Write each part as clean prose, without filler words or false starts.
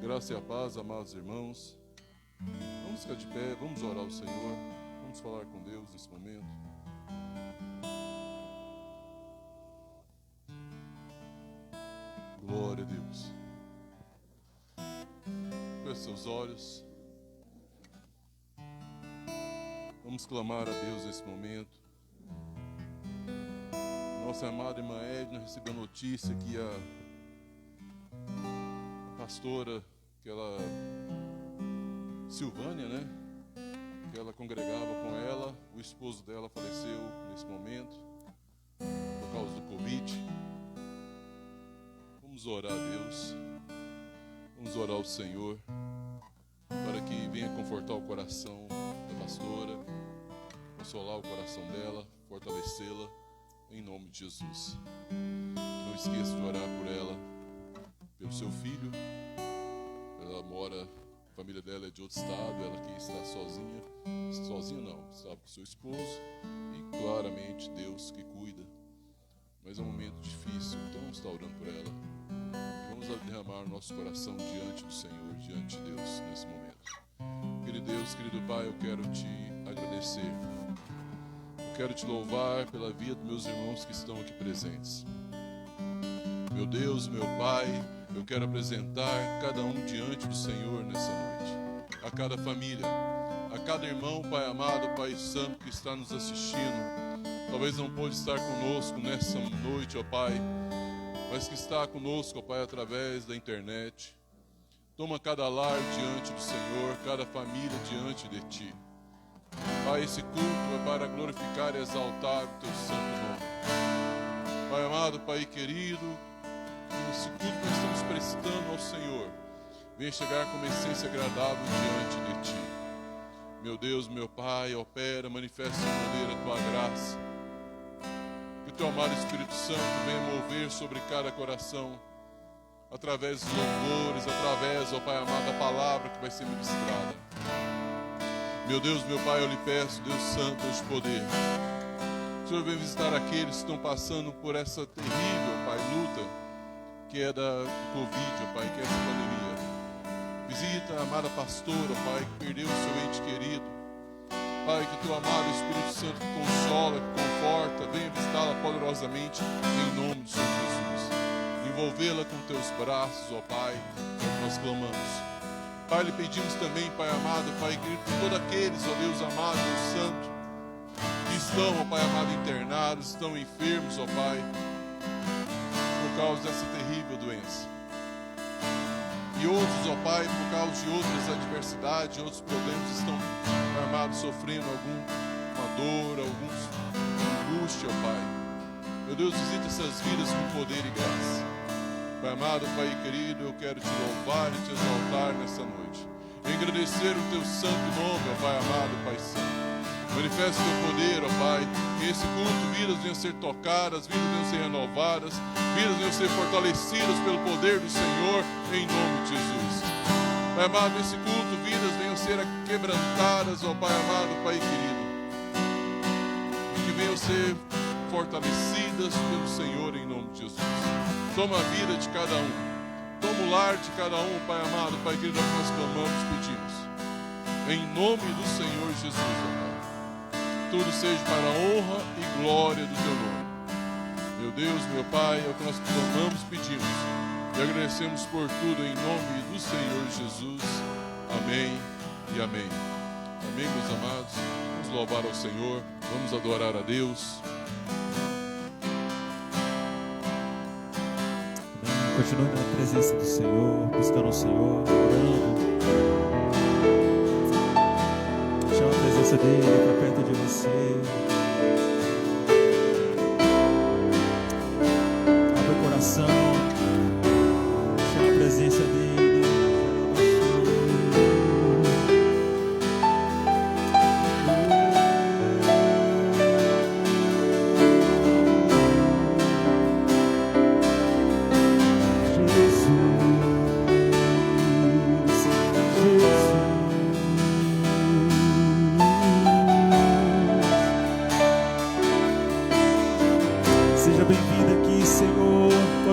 graça e a paz, amados irmãos. Vamos ficar de pé, vamos orar ao Senhor, vamos falar com Deus nesse momento. Glória a Deus. Feche seus olhos. Vamos clamar a Deus nesse momento. Nossa amada irmã Edna recebeu notícia que a pastora, aquela Silvânia, né? Que ela congregava com ela, o esposo dela faleceu nesse momento por causa do Covid. Vamos orar a Deus, vamos orar ao Senhor para que venha confortar o coração da pastora, consolar o coração dela, fortalecê-la em nome de Jesus. Não esqueça de orar por ela, pelo seu filho. Ela mora, a família dela é de outro estado, ela aqui está sozinha não, está com seu esposo e claramente Deus que cuida. Mas é um momento difícil, então vamos estar orando por ela. Vamos derramar o nosso coração diante do Senhor, diante de Deus nesse momento. Querido Deus, querido Pai, eu quero te agradecer. Eu quero te louvar pela vida dos meus irmãos que estão aqui presentes. Meu Deus, meu Pai, eu quero apresentar cada um diante do Senhor nessa noite. A cada família, a cada irmão, Pai amado, Pai santo que está nos assistindo. Talvez não pôde estar conosco nessa noite, ó Pai, mas que está conosco, ó Pai, através da internet. Toma cada lar diante do Senhor, cada família diante de Ti. Pai, esse culto é para glorificar e exaltar o Teu santo nome. Pai amado, Pai querido, esse culto que nós estamos prestando ao Senhor venha chegar com uma essência agradável diante de Ti. Meu Deus, meu Pai, opera, manifesta de maneira a Tua graça. Que o Teu amado Espírito Santo venha mover sobre cada coração, através dos louvores, através, ó Pai amado, da palavra que vai ser ministrada. Meu Deus, meu Pai, eu lhe peço, Deus Santo, Deus de poder. O Senhor vem visitar aqueles que estão passando por essa terrível, Pai, luta, que é da Covid, ó Pai, que é essa pandemia. Visita a amada pastora, Pai, que perdeu o seu ente querido. Pai, que o Teu amado Espírito Santo que consola, que conforta, venha visitá-la poderosamente, em nome do Senhor Jesus. Envolvê-la com Teus braços, ó Pai, é o que nós clamamos. Pai, lhe pedimos também, Pai amado, Pai querido, por todos aqueles, ó Deus amado, Deus santo, que estão, ó Pai amado, internados, estão enfermos, ó Pai, por causa dessa terrível doença. E outros, ó Pai, por causa de outras adversidades, outros problemas, estão, Pai amado, sofrendo alguma dor, alguma angústia, ó Pai. Meu Deus, visita essas vidas com poder e graça. Pai amado, Pai querido, eu quero te louvar e te exaltar nessa noite. Agradecer o Teu santo nome, ó Pai amado, Pai santo. Manifesta o Teu poder, ó Pai, que esse culto, vidas venham ser tocadas, vidas venham ser renovadas, vidas venham ser fortalecidas pelo poder do Senhor, em nome de Jesus. Pai amado, nesse culto, vidas venham ser quebrantadas, ó Pai amado, Pai querido, e que venham ser fortalecidas pelo Senhor, em nome de Jesus. Toma a vida de cada um, toma o lar de cada um, Pai amado, Pai querido, que nós clamamos, pedimos, em nome do Senhor Jesus, ó Pai. Tudo seja para a honra e glória do Teu nome. Meu Deus, meu Pai, é o que nós clamamos, pedimos e agradecemos por tudo em nome do Senhor Jesus. Amém e amém. Amém, meus amados. Vamos louvar ao Senhor, vamos adorar a Deus. Continue na presença do Senhor, buscando o Senhor, orando. Chama a presença dEle para perto de você. Abre o coração. Chama a presença dEle.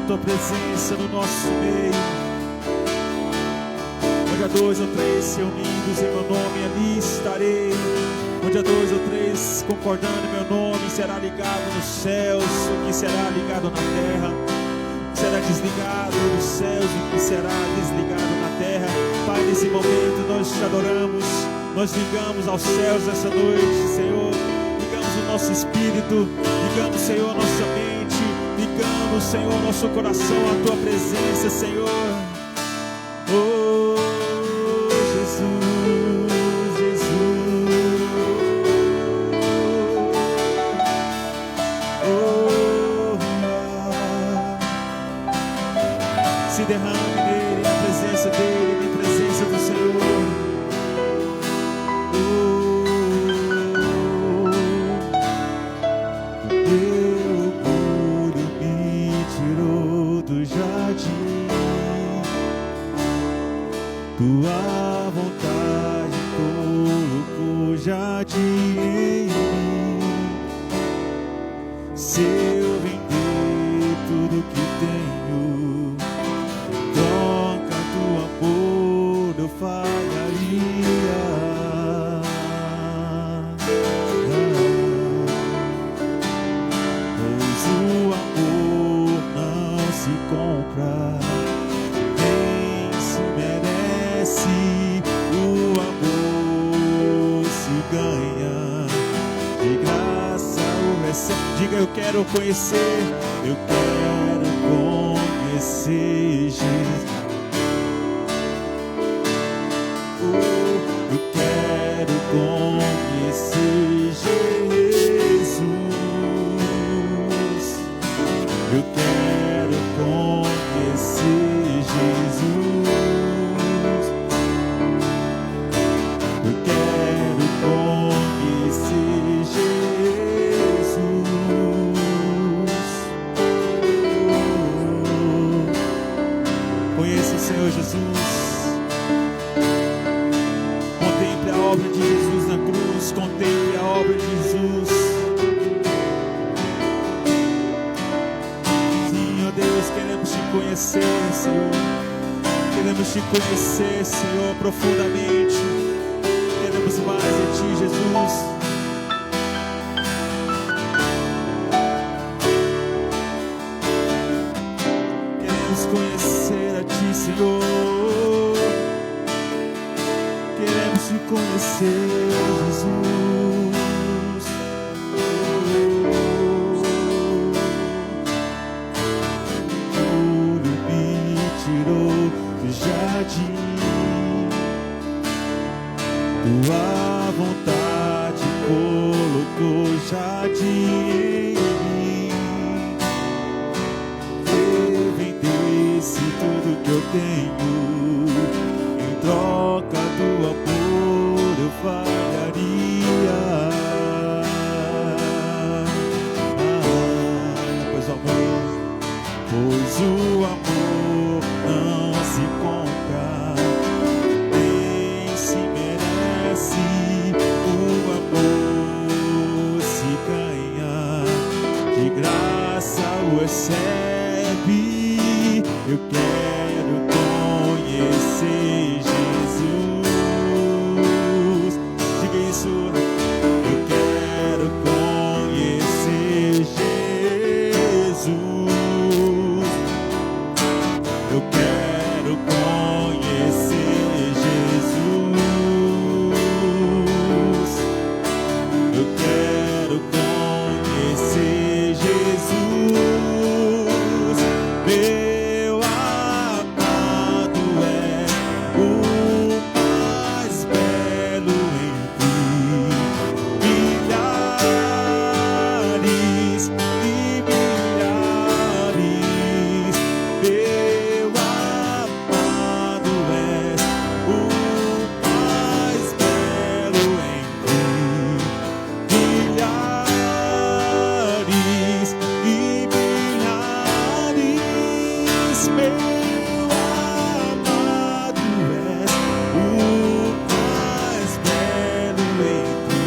Tua presença no nosso meio. Onde há 2 ou 3 reunidos em meu nome, ali estarei. Onde há 2 ou 3 concordando em meu nome, será ligado nos céus, o que será ligado na terra será desligado nos céus, o que será desligado na terra. Pai, nesse momento nós te adoramos, nós ligamos aos céus essa noite, Senhor. Ligamos o nosso espírito, ligamos, Senhor, a nossa mente, ligamos, Senhor, nosso coração à tua presença, Senhor. Oh, Jesus, Jesus. Oh, se derrame nele, na presença dele, na presença do Senhor. Tua vontade colocou jardim em mim. Se eu vender tudo que tenho, troca do amor eu falharia. Pois o amor não se compra, o amor se ganha, de graça o recebe. Diga: eu quero conhecer, eu quero conhecer Jesus. Eu quero conhecer Jesus. Eu quero conhecer Jesus. Senhor Jesus, contemple a obra de Jesus na cruz, contemple a obra de Jesus. Sim, ó Deus, queremos te conhecer, Senhor. Queremos te conhecer, Senhor, profundamente. Queremos mais de ti, Jesus. Conhecer a ti, Senhor. Queremos te conhecer, Jesus. Tudo me tirou do jardim. Tua vontade colocou jardim em mim. Se tudo que eu tenho, em troca do amor eu falharia. Pois o amor não se compra, nem se merece. O amor se ganha, de graça o recebe. Eu quero conhecer Jesus. Diga isso. Eu quero conhecer Jesus. Eu quero conhecer Jesus. Eu quero conhecer Jesus. Meu amado é o mais belo entre milhares e milhares. Meu amado é o mais belo entre milhares e milhares. Meu amado és o mais belo entre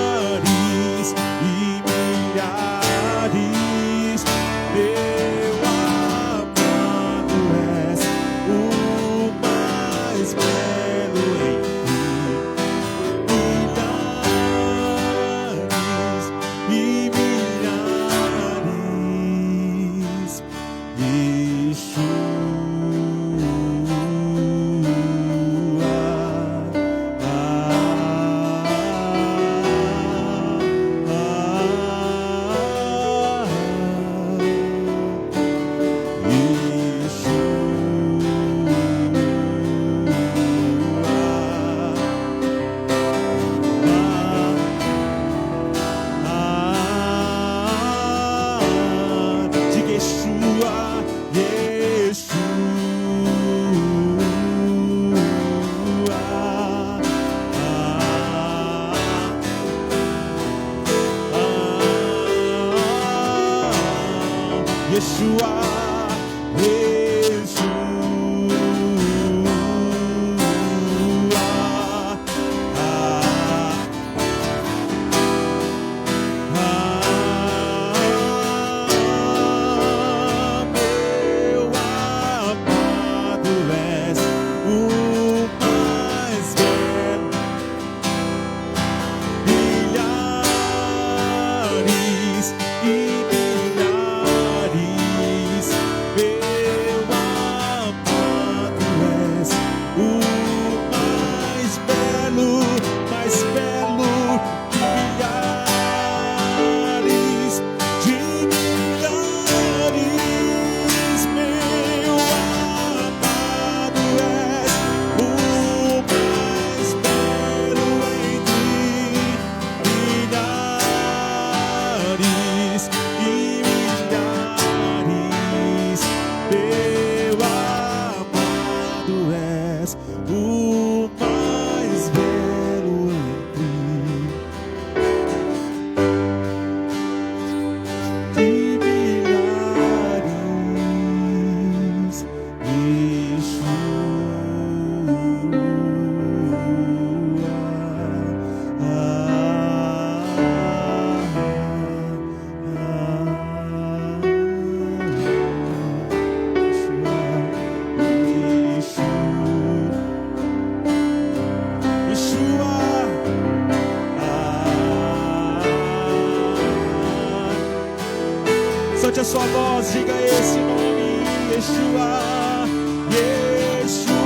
milhares e milhares. Meu amado és Yeshua, solte a sua voz, diga esse nome, Yeshua, Yeshua.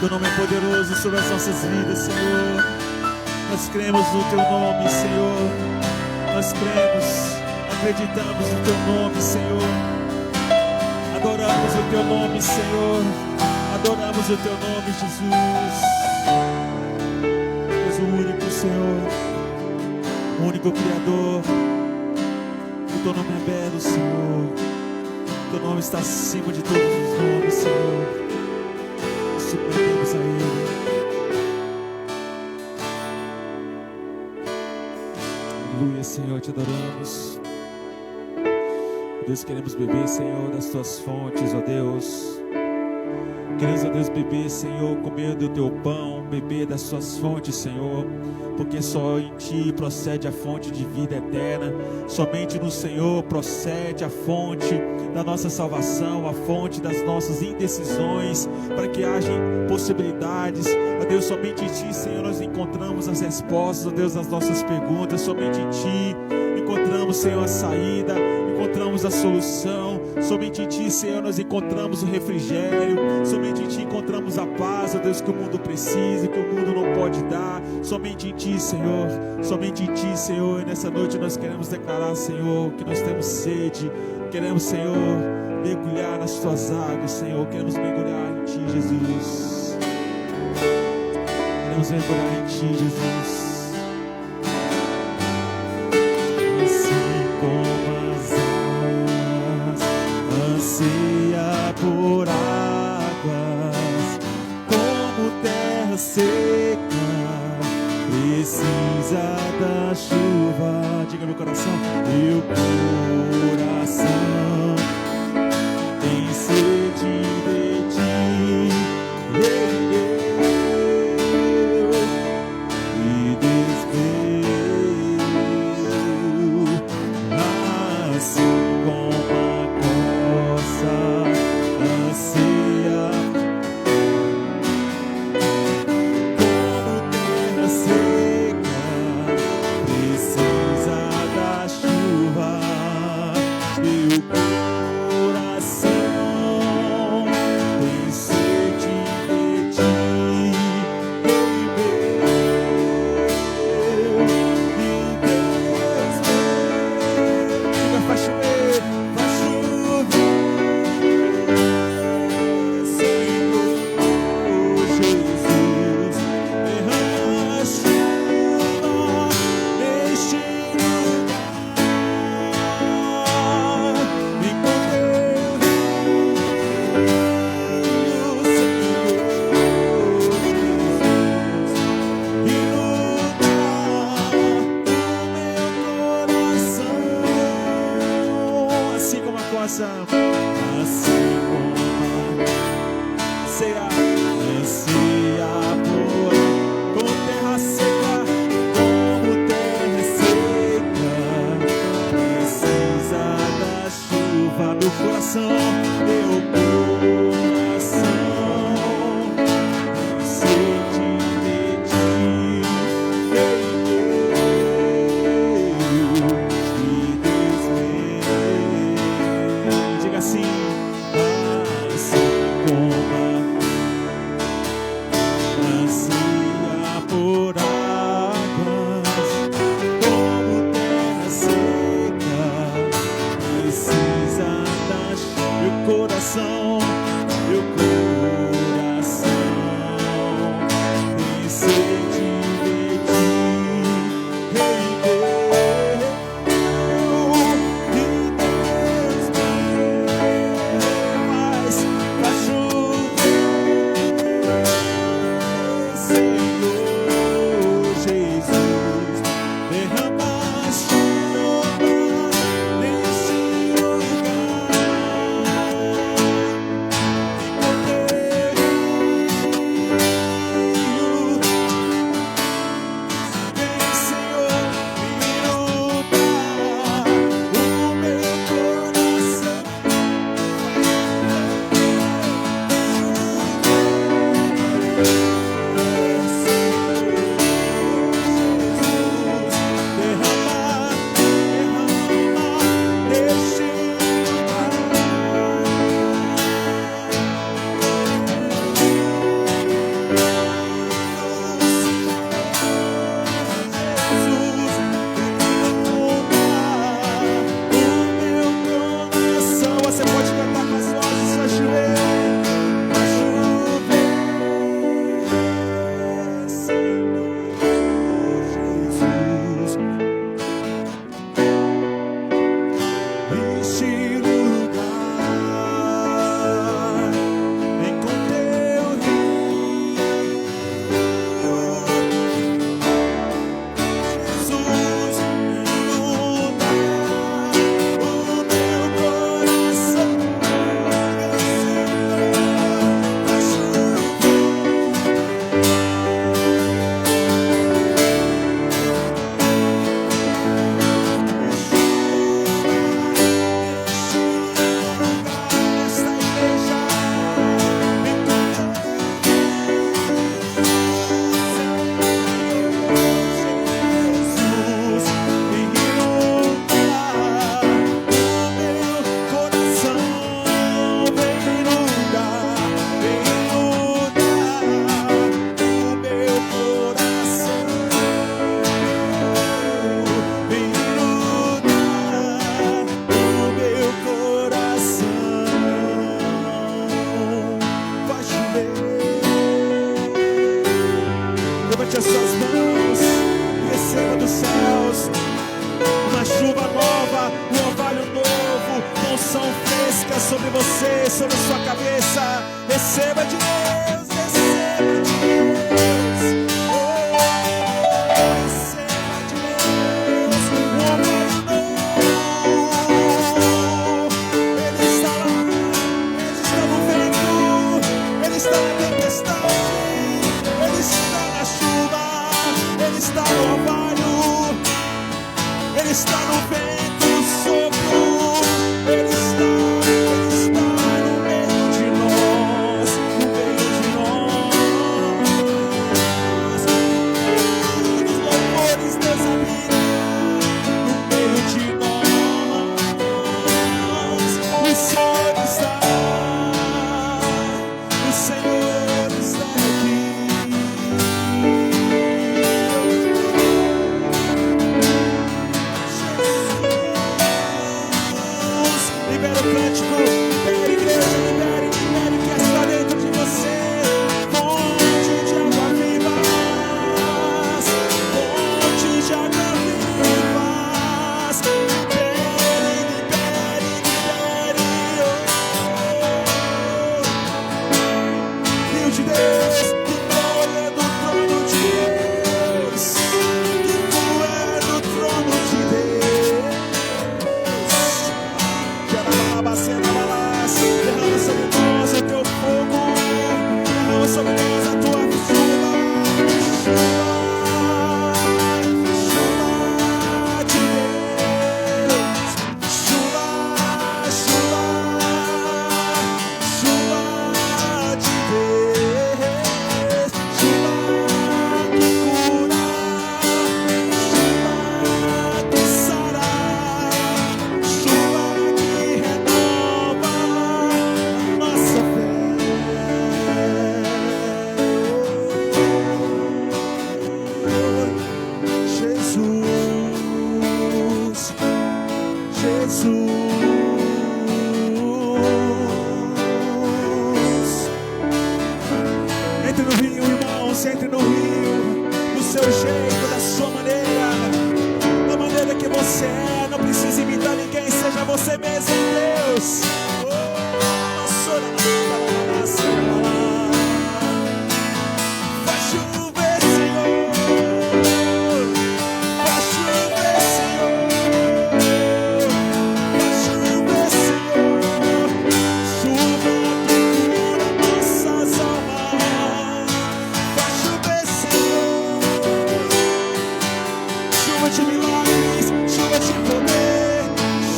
Teu nome é poderoso sobre as nossas vidas, Senhor. Nós cremos no Teu nome, Senhor. Nós cremos, acreditamos no Teu nome, Senhor. Adoramos o Teu nome, Senhor. Adoramos o Teu nome, Jesus. És o único, Senhor. O único Criador. O Teu nome é belo, Senhor. O Teu nome está acima de todos os nomes, Senhor. Submetemos a Ele. Aleluia, Senhor, te adoramos. Deus, queremos beber, Senhor, das tuas fontes, ó Deus. Queremos, ó Deus, beber, Senhor, comer do teu pão, beber das tuas fontes, Senhor, porque só em Ti procede a fonte de vida eterna. Somente no Senhor procede a fonte da nossa salvação, a fonte das nossas indecisões, para que haja possibilidades. Ó Deus, somente em Ti, Senhor, nós encontramos as respostas, ó Deus, das nossas perguntas. Somente em Ti encontramos, Senhor, a saída, encontramos a solução. Somente em Ti, Senhor, nós encontramos o refrigério. Somente em Ti encontramos a paz, ó Deus, que o mundo precisa, que o mundo não pode dar. Somente em Ti, Senhor. Somente em Ti, Senhor. E nessa noite nós queremos declarar, Senhor, que nós temos sede. Queremos, Senhor, mergulhar nas Tuas águas, Senhor. Queremos mergulhar em Ti, Jesus. Queremos mergulhar em Ti, Jesus. Anseia por águas, como terra seca, precisa da chuva. Diga meu coração, meu coração tem sede de Ti, e desvio, assim como anseia, como terra seca, precisa da chuva. Meu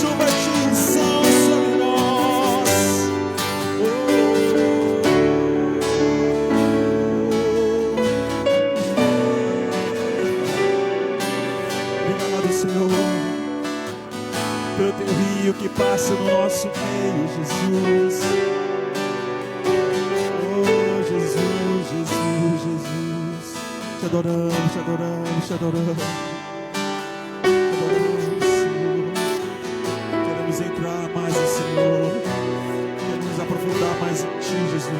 Chuva de unção sobre nós. nosso meio, Jesus. Oh, Jesus, Jesus, Jesus. Te adoramos, te adoramos, te adoramos. Te adoramos, Senhor. Queremos entrar mais no Senhor. Queremos aprofundar mais em Ti, Jesus.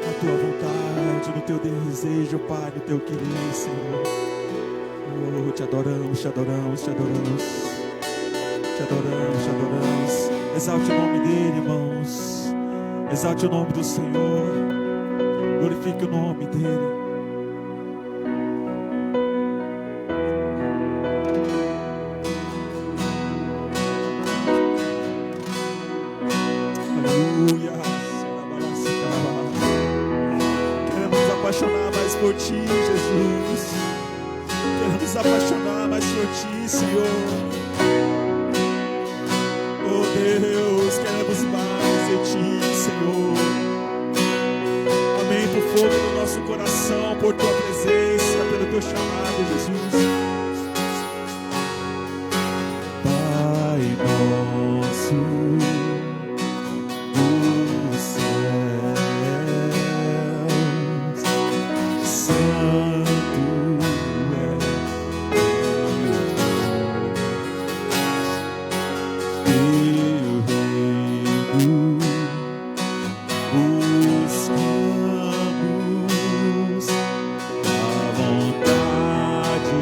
A Tua vontade, no Teu desejo, Pai, no Teu querer, Senhor. Oh, te adoramos, te adoramos, te adoramos. Te adoramos, te adoramos. Exalte o nome dEle, irmãos. Exalte o nome do Senhor. Glorifique o nome dEle. Aleluia. Queremos nos apaixonar mais por Ti, Jesus. Queremos nos apaixonar mais por Ti, Senhor. Oh Deus, queremos mais de Ti, Senhor. Aumenta o fogo do nosso coração por Tua presença, pelo Teu chamado, Jesus. Pai nosso dos céus, santo é Teu reino, buscamos a vontade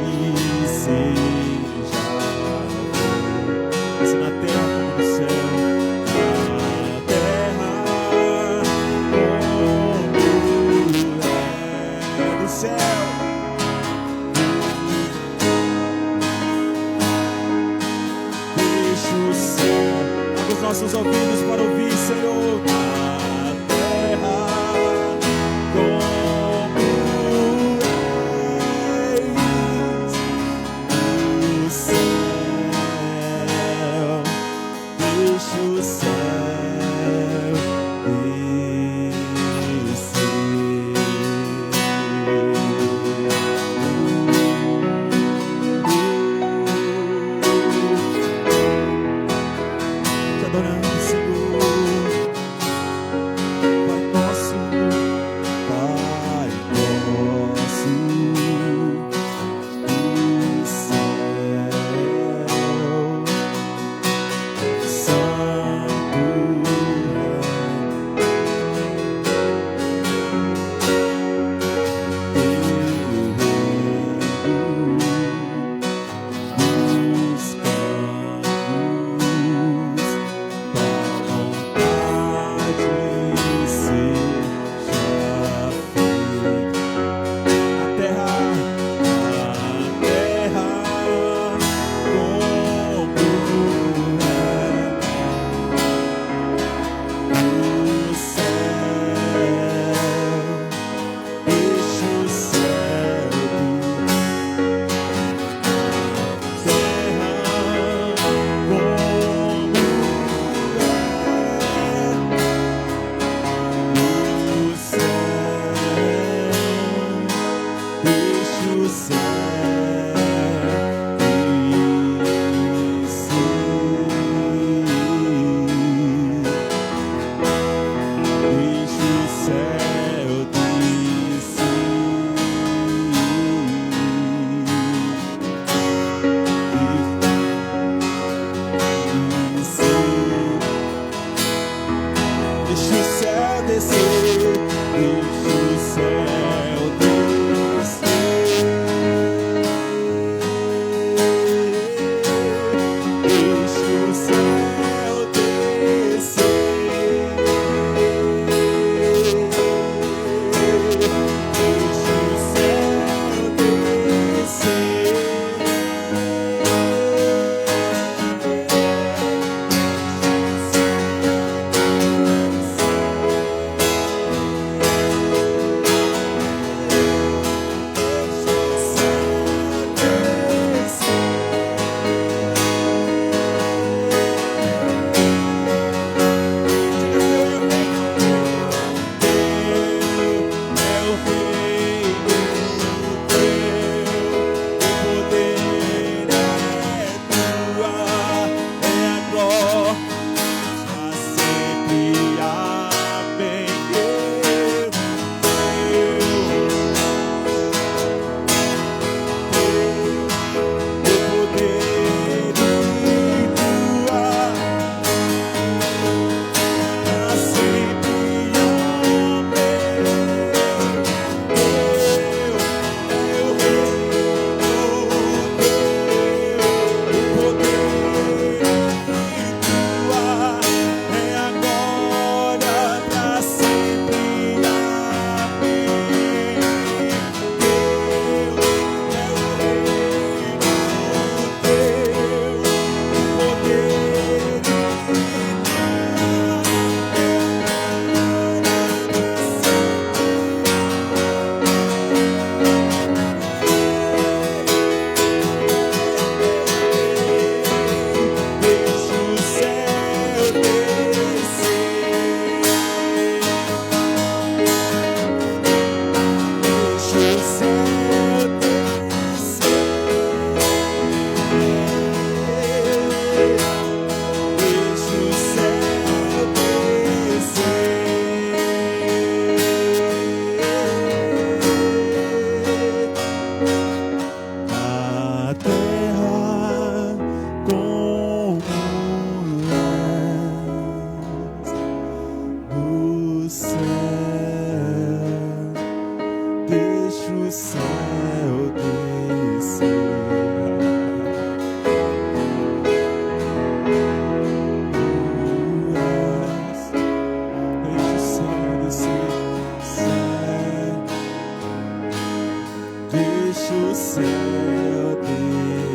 o céu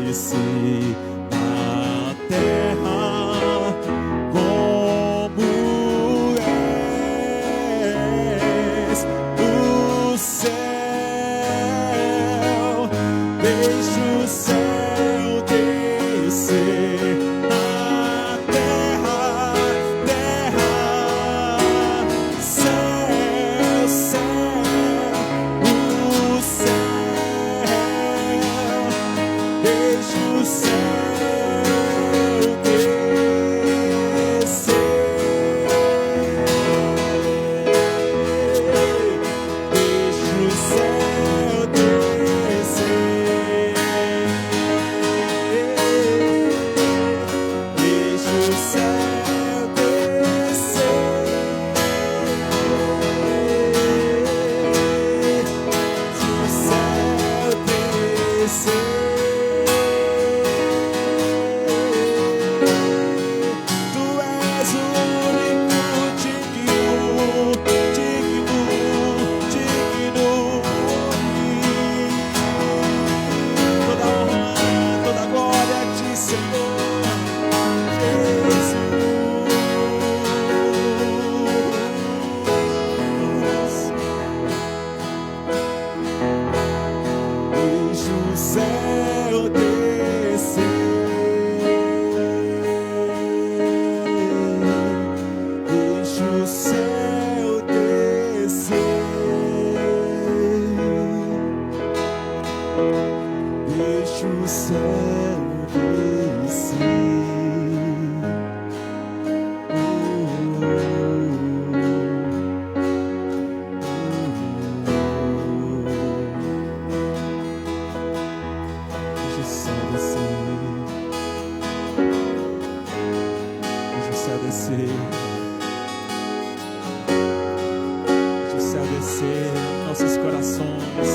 descer na terra como és o céu, deixa o céu descer na terra, céu, céu, o céu, deixa o céu descer, deixa o céu descer, deixa o céu descer, deixa o céu descer. Tu és o único digno, digno, digno. Toda honra, toda glória a ti, Senhor Jesus. Deixa o céu descer, deixa o céu descer, deixa o céu descer. Deixa o céu descer, deixa o céu descer, deixa o céu descer em nossos corações.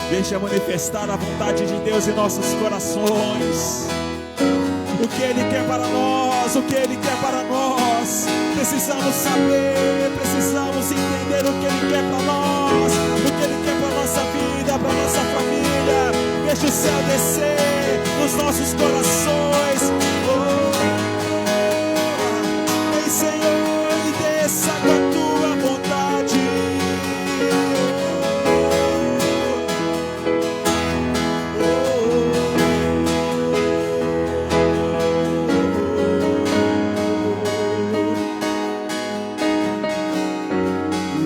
Deixa manifestar a vontade de Deus em nossos corações. O que Ele quer para nós, o que Ele quer para nós. Precisamos saber, precisamos entender o que Ele quer para nós, o que Ele quer para a nossa vida, para a nossa família. Deixa o céu descer nos nossos corações. Vem, Senhor, e desça com a tua vontade.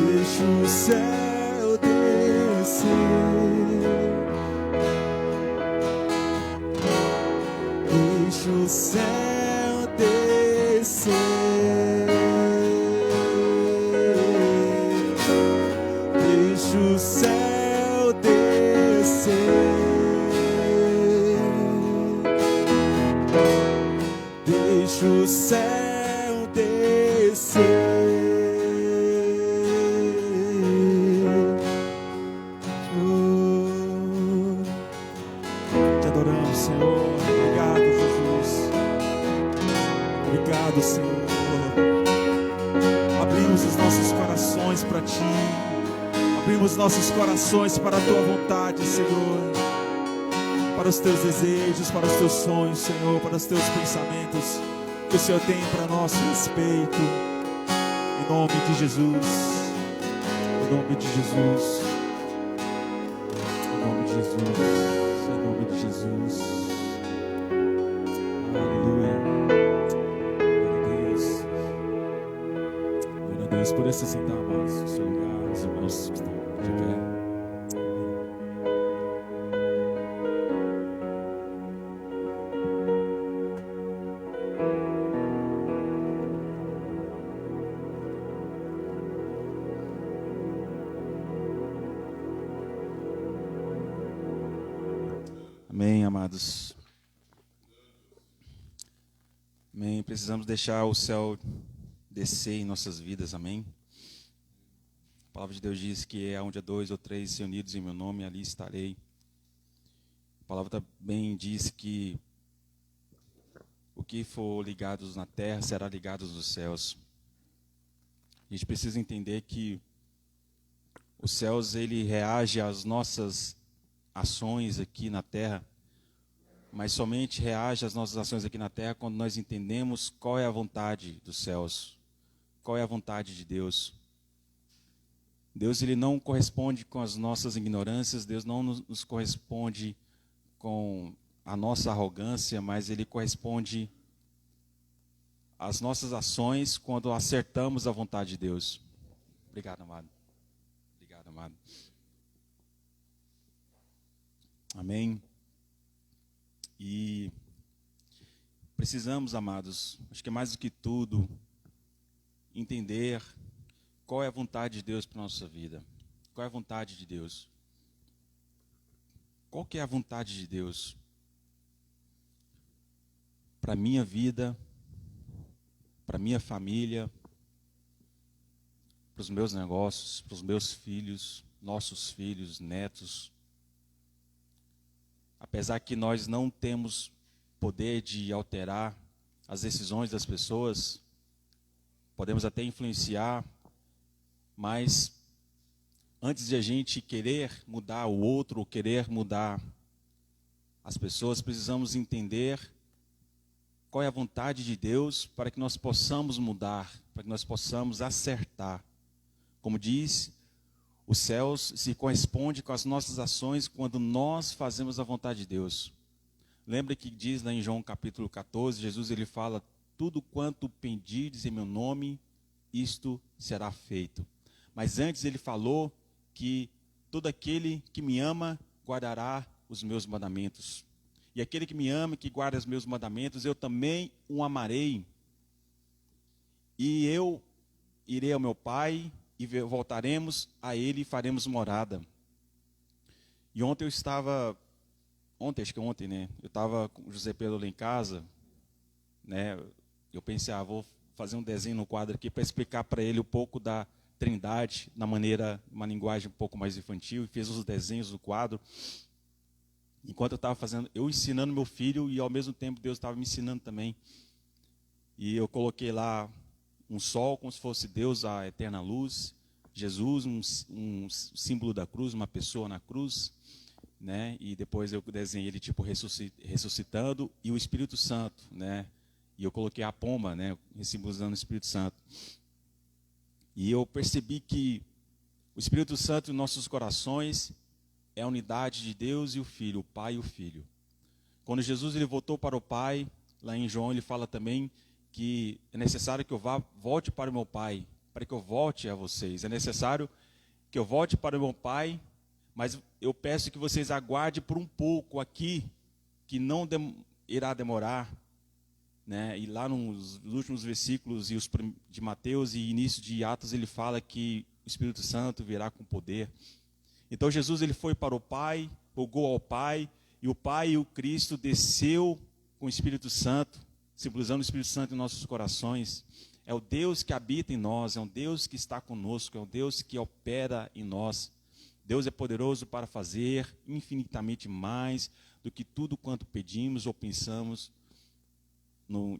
Deixa o céu descer, deixa o céu descer, deixa o céu descer, deixa o céu descer. Te adoramos, Senhor. Obrigado, Jesus. Obrigado, Senhor. Abrimos os nossos corações para Ti. Abrimos nossos corações para a Tua vontade, Senhor. Para os Teus desejos, para os Teus sonhos, Senhor. Para os Teus pensamentos que o Senhor tem para nosso respeito. Em nome de Jesus. Em nome de Jesus. Em nome de Jesus. Em nome de Jesus. Aleluia. Glória a Deus. Glória a Deus. Por se sentar, amados, no seu lugar, os irmãos que estão de pé. Amém, amados. Amém. Precisamos deixar o céu descer em nossas vidas, amém. A palavra de Deus diz que é onde há 2 ou 3 se unidos em meu nome, ali estarei. A palavra também diz que o que for ligado na terra será ligado nos céus. A gente precisa entender que os céus, ele reage às nossas ações aqui na terra, mas somente reage às nossas ações aqui na terra quando nós entendemos qual é a vontade dos céus, qual é a vontade de Deus. Deus, ele não corresponde com as nossas ignorâncias, Deus não nos corresponde com a nossa arrogância, mas ele corresponde às nossas ações quando acertamos a vontade de Deus. Obrigado, amado. Obrigado, amado. Amém. E precisamos, amados, acho que mais do que tudo, entender qual é a vontade de Deus para a nossa vida. Qual é a vontade de Deus? Qual que é a vontade de Deus para a minha vida, para a minha família, para os meus negócios, para os meus filhos, nossos filhos, netos? Apesar que nós não temos poder de alterar as decisões das pessoas, podemos até influenciar, mas antes de a gente querer mudar o outro, ou querer mudar as pessoas, precisamos entender qual é a vontade de Deus para que nós possamos mudar, para que nós possamos acertar. Como diz, os céus se correspondem com as nossas ações quando nós fazemos a vontade de Deus. Lembra que diz lá em João capítulo 14, Jesus ele fala, tudo quanto pedirdes em meu nome, isto será feito. Mas antes ele falou que todo aquele que me ama guardará os meus mandamentos. E aquele que me ama, que guarda os meus mandamentos, eu também o amarei. E eu irei ao meu Pai e voltaremos a ele e faremos morada. E ontem eu estava, acho que ontem, né? Eu estava com o José Pedro lá em casa, né? Eu pensei, vou fazer um desenho no quadro aqui para explicar para ele um pouco da Trindade, uma linguagem um pouco mais infantil, e fez os desenhos do quadro. Enquanto eu estava fazendo, eu ensinando meu filho, e ao mesmo tempo Deus estava me ensinando também. E eu coloquei lá um sol, como se fosse Deus, a eterna luz, Jesus, um símbolo da cruz, uma pessoa na cruz, né? E depois eu desenhei ele tipo ressuscitando, e o Espírito Santo, né? E eu coloquei a pomba, né? Simbolizando o Espírito Santo. E eu percebi que o Espírito Santo em nossos corações é a unidade de Deus e o Filho, o Pai e o Filho. Quando Jesus ele voltou para o Pai, lá em João ele fala também que é necessário que eu volte para o meu Pai, para que eu volte a vocês. É necessário que eu volte para o meu Pai, mas eu peço que vocês aguardem por um pouco aqui, que não irá demorar. Né? E lá nos últimos versículos de Mateus e início de Atos, ele fala que o Espírito Santo virá com poder. Então Jesus ele foi para o Pai, rogou ao Pai, e o Pai e o Cristo desceu com o Espírito Santo, simbolizando o Espírito Santo em nossos corações. É o Deus que habita em nós, é um Deus que está conosco, é um Deus que opera em nós. Deus é poderoso para fazer infinitamente mais do que tudo quanto pedimos ou pensamos,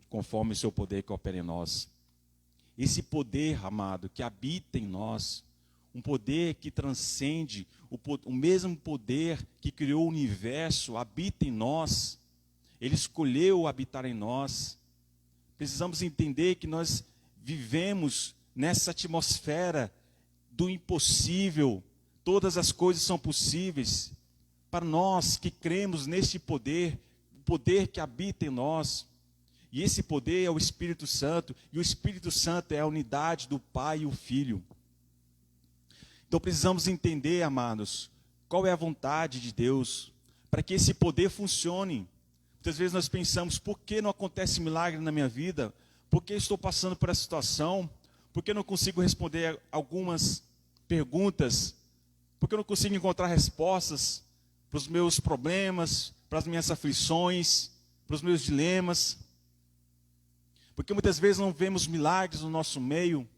conforme o seu poder que opera em nós. Esse poder, amado, que habita em nós, um poder que transcende, o mesmo poder que criou o universo, habita em nós. Ele escolheu habitar em nós. Precisamos entender que nós vivemos nessa atmosfera do impossível. Todas as coisas são possíveis para nós que cremos neste poder, o poder que habita em nós. E esse poder é o Espírito Santo, e o Espírito Santo é a unidade do Pai e o Filho. Então precisamos entender, amados, qual é a vontade de Deus, para que esse poder funcione. Muitas vezes nós pensamos, por que não acontece milagre na minha vida? Por que estou passando por essa situação? Por que não consigo responder algumas perguntas? Por que eu não consigo encontrar respostas para os meus problemas, para as minhas aflições, para os meus dilemas? Porque muitas vezes não vemos milagres no nosso meio.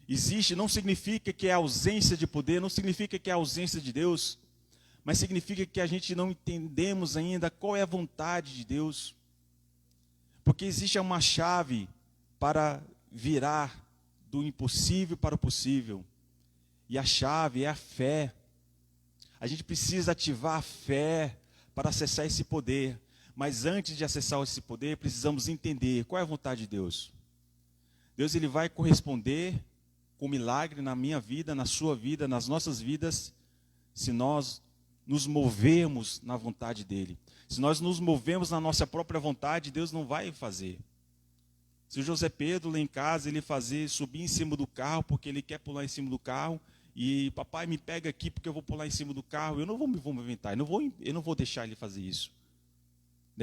Existe, não significa que é ausência de poder, não significa que é ausência de Deus, mas significa que a gente não entendemos ainda qual é a vontade de Deus. Porque existe uma chave para virar do impossível para o possível. E a chave é a fé. A gente precisa ativar a fé para acessar esse poder. Mas antes de acessar esse poder, precisamos entender qual é a vontade de Deus. Deus ele vai corresponder com milagre na minha vida, na sua vida, nas nossas vidas, se nós nos movermos na vontade dele. Se nós nos movemos na nossa própria vontade, Deus não vai fazer. Se o José Pedro lá em casa, ele subir em cima do carro, porque ele quer pular em cima do carro, e papai me pega aqui porque eu vou pular em cima do carro, eu não vou me movimentar, eu não vou deixar ele fazer isso.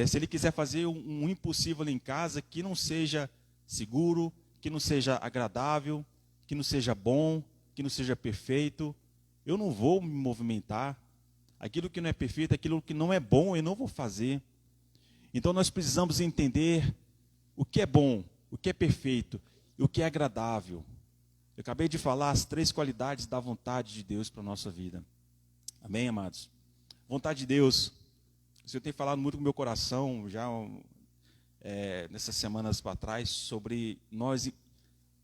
Se ele quiser fazer um impulsivo ali em casa, que não seja seguro, que não seja agradável, que não seja bom, que não seja perfeito, eu não vou me movimentar. Aquilo que não é perfeito, aquilo que não é bom, eu não vou fazer. Então nós precisamos entender o que é bom, o que é perfeito e o que é agradável. Eu acabei de falar as 3 qualidades da vontade de Deus para a nossa vida. Amém, amados? Vontade de Deus. O Senhor tem falado muito com o meu coração, já nessas semanas para trás, sobre nós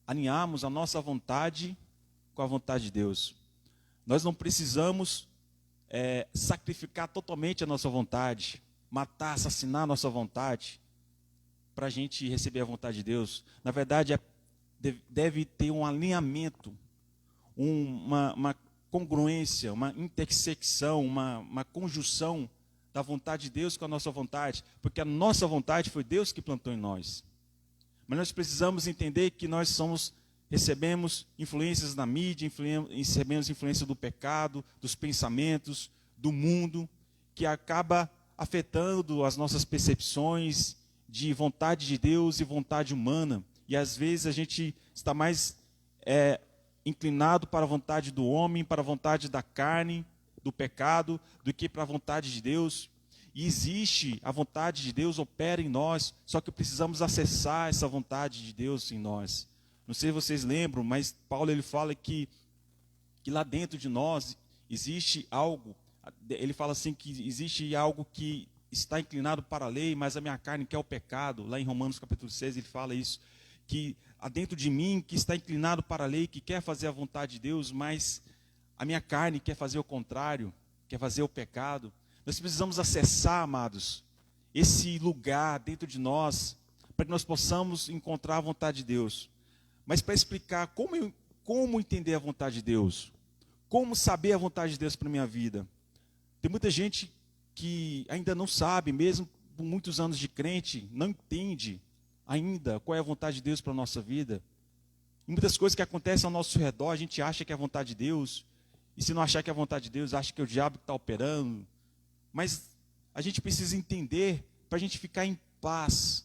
alinharmos a nossa vontade com a vontade de Deus. Nós não precisamos sacrificar totalmente a nossa vontade, matar, assassinar a nossa vontade, para a gente receber a vontade de Deus. Na verdade, deve ter um alinhamento, uma congruência, uma intersecção, uma conjunção da vontade de Deus com a nossa vontade, porque a nossa vontade foi Deus que plantou em nós. Mas nós precisamos entender que nós recebemos influências da mídia, recebemos influência do pecado, dos pensamentos, do mundo, que acaba afetando as nossas percepções de vontade de Deus e vontade humana. E às vezes a gente está mais inclinado para a vontade do homem, para a vontade da carne, do pecado, do que para a vontade de Deus. E existe, a vontade de Deus opera em nós, só que precisamos acessar essa vontade de Deus em nós. Não sei se vocês lembram, mas Paulo ele fala que lá dentro de nós existe algo, ele fala assim que existe algo que está inclinado para a lei, mas a minha carne quer o pecado. Lá em Romanos capítulo 6 ele fala isso, que há dentro de mim que está inclinado para a lei, que quer fazer a vontade de Deus, mas a minha carne quer fazer o contrário, quer fazer o pecado. Nós precisamos acessar, amados, esse lugar dentro de nós, para que nós possamos encontrar a vontade de Deus. Mas para explicar como entender a vontade de Deus, como saber a vontade de Deus para a minha vida. Tem muita gente que ainda não sabe, mesmo por muitos anos de crente, não entende ainda qual é a vontade de Deus para a nossa vida. E muitas coisas que acontecem ao nosso redor, a gente acha que é a vontade de Deus, e se não achar que é a vontade de Deus, acha que é o diabo que está operando. Mas a gente precisa entender para a gente ficar em paz,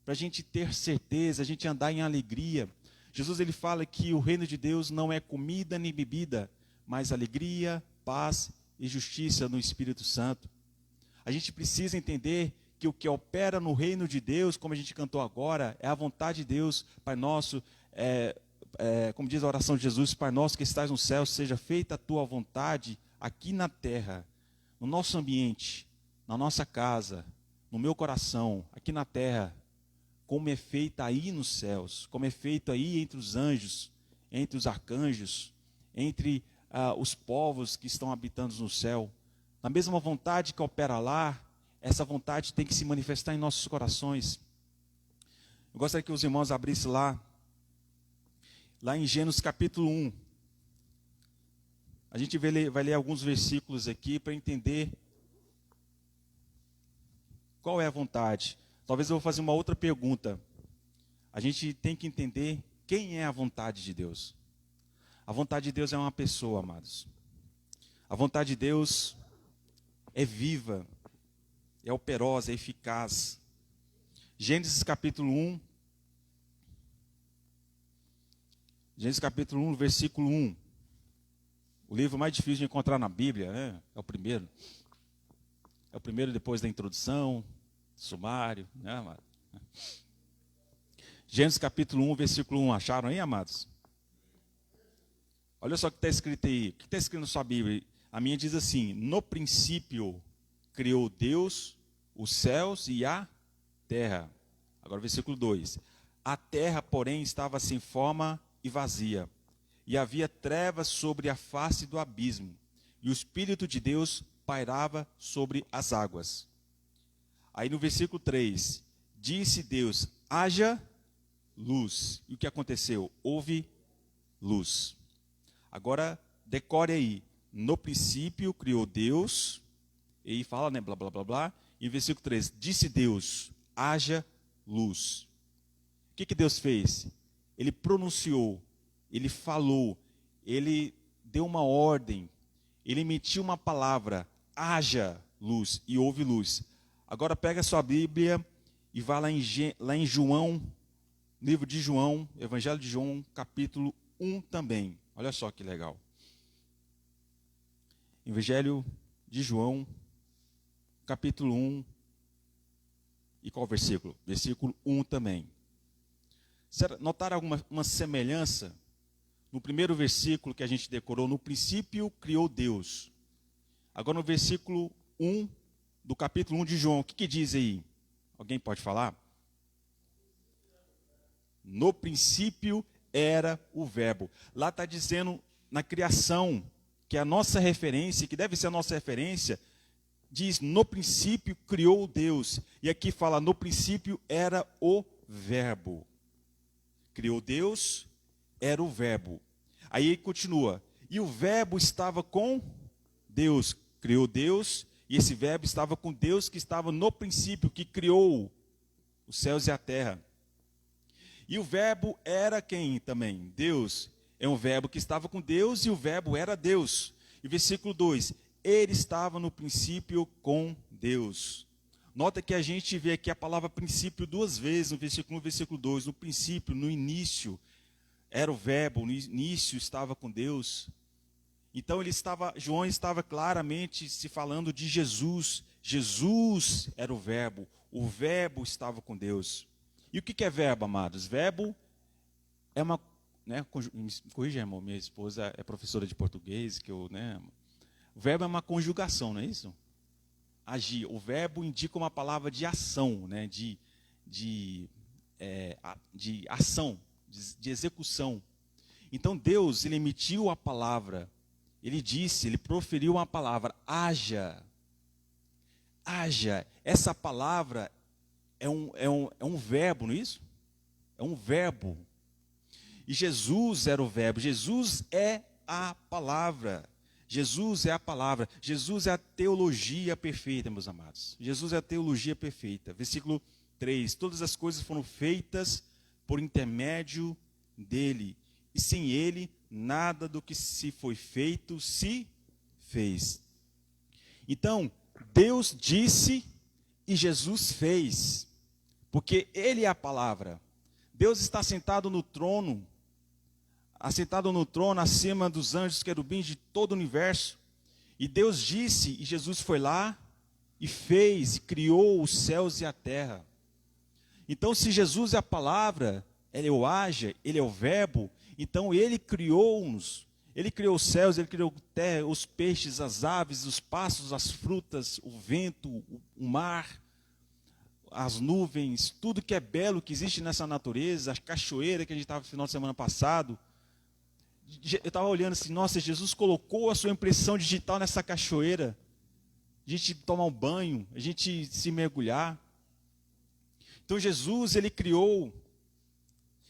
para a gente ter certeza, a gente andar em alegria. Jesus ele fala que o reino de Deus não é comida nem bebida, mas alegria, paz e justiça no Espírito Santo. A gente precisa entender que o que opera no reino de Deus, como a gente cantou agora, é a vontade de Deus. Pai nosso, como diz a oração de Jesus, Pai nosso que estás no céu, seja feita a tua vontade aqui na terra, no nosso ambiente, na nossa casa, no meu coração, aqui na terra, como é feita aí nos céus, como é feito aí entre os anjos, entre os arcanjos, entre os povos que estão habitando no céu. Na mesma vontade que opera lá, essa vontade tem que se manifestar em nossos corações. Eu gostaria que os irmãos abrissem lá em Gênesis capítulo 1. A gente vai ler alguns versículos aqui para entender qual é a vontade. Talvez eu vou fazer uma outra pergunta. A gente tem que entender quem é a vontade de Deus. A vontade de Deus é uma pessoa, amados. A vontade de Deus é viva, é operosa, é eficaz. Gênesis capítulo 1. Gênesis capítulo 1, versículo 1. O livro mais difícil de encontrar na Bíblia, né? É o primeiro. É o primeiro depois da introdução, sumário, né, amado? Gênesis capítulo 1, versículo 1. Acharam aí, amados? Olha só o que está escrito aí. O que está escrito na sua Bíblia? A minha diz assim: no princípio criou Deus os céus e a terra. Agora versículo 2. A terra, porém, estava sem forma e vazia, e havia trevas sobre a face do abismo, e o Espírito de Deus pairava sobre as águas. Aí no versículo 3, disse Deus, haja luz. E o que aconteceu? Houve luz. Agora, decore aí. No princípio criou Deus, e aí fala, né, blá, blá, blá, blá. E versículo 3, disse Deus, haja luz. O que Deus fez? Ele pronunciou, ele falou, ele deu uma ordem, ele emitiu uma palavra, haja luz, e houve luz. Agora pega a sua Bíblia e vá lá em João, livro de João, Evangelho de João, capítulo 1 também. Olha só que legal. Evangelho de João, capítulo 1. E qual versículo? Versículo 1 também. Notaram alguma semelhança? No primeiro versículo que a gente decorou, no princípio criou Deus. Agora no versículo 1 do capítulo 1 de João, o que diz aí? Alguém pode falar? No princípio era o verbo. Lá está dizendo na criação, que é a nossa referência, que deve ser a nossa referência, diz, no princípio criou Deus. E aqui fala, no princípio era o verbo. Criou Deus, era o verbo. Aí continua, e o verbo estava com Deus. Criou Deus, e esse verbo estava com Deus, que estava no princípio, que criou os céus e a terra. E o verbo era quem também? Deus. É um verbo que estava com Deus, e o verbo era Deus. E versículo 2, ele estava no princípio com Deus. Nota que a gente vê aqui a palavra princípio duas vezes, no versículo 1 e versículo 2. No princípio, no início, era o verbo, no início estava com Deus. Então João estava claramente se falando de Jesus. Jesus era o verbo estava com Deus. E o que é verbo, amados? Verbo é uma, né, me corrija, irmão, minha esposa é professora de português, o verbo é uma conjugação, não é isso? Agir. O verbo indica uma palavra de ação, né, de ação, de execução. Então Deus, ele emitiu a palavra, ele proferiu uma palavra, haja. Haja. Essa palavra é um verbo, não é isso? É um verbo. E Jesus era o verbo, Jesus é a palavra. Jesus é a palavra, Jesus é a teologia perfeita, meus amados. Jesus é a teologia perfeita. Versículo 3, todas as coisas foram feitas por intermédio dele. E sem ele, nada do que se foi feito se fez. Então, Deus disse e Jesus fez, porque ele é a palavra. Deus está sentado no trono, acima dos anjos querubins de todo o universo. E Deus disse, e Jesus foi lá e fez, e criou os céus e a terra. Então, se Jesus é a palavra, ele é o haja, ele é o verbo, então ele criou-nos. Ele criou os céus, ele criou a terra, os peixes, as aves, os pássaros, as frutas, o vento, o mar, as nuvens, tudo que é belo que existe nessa natureza, a cachoeira que a gente estava no final de semana passado. Eu estava olhando assim, nossa, Jesus colocou a sua impressão digital nessa cachoeira. A gente tomar um banho, a gente se mergulhar. Então Jesus, ele criou.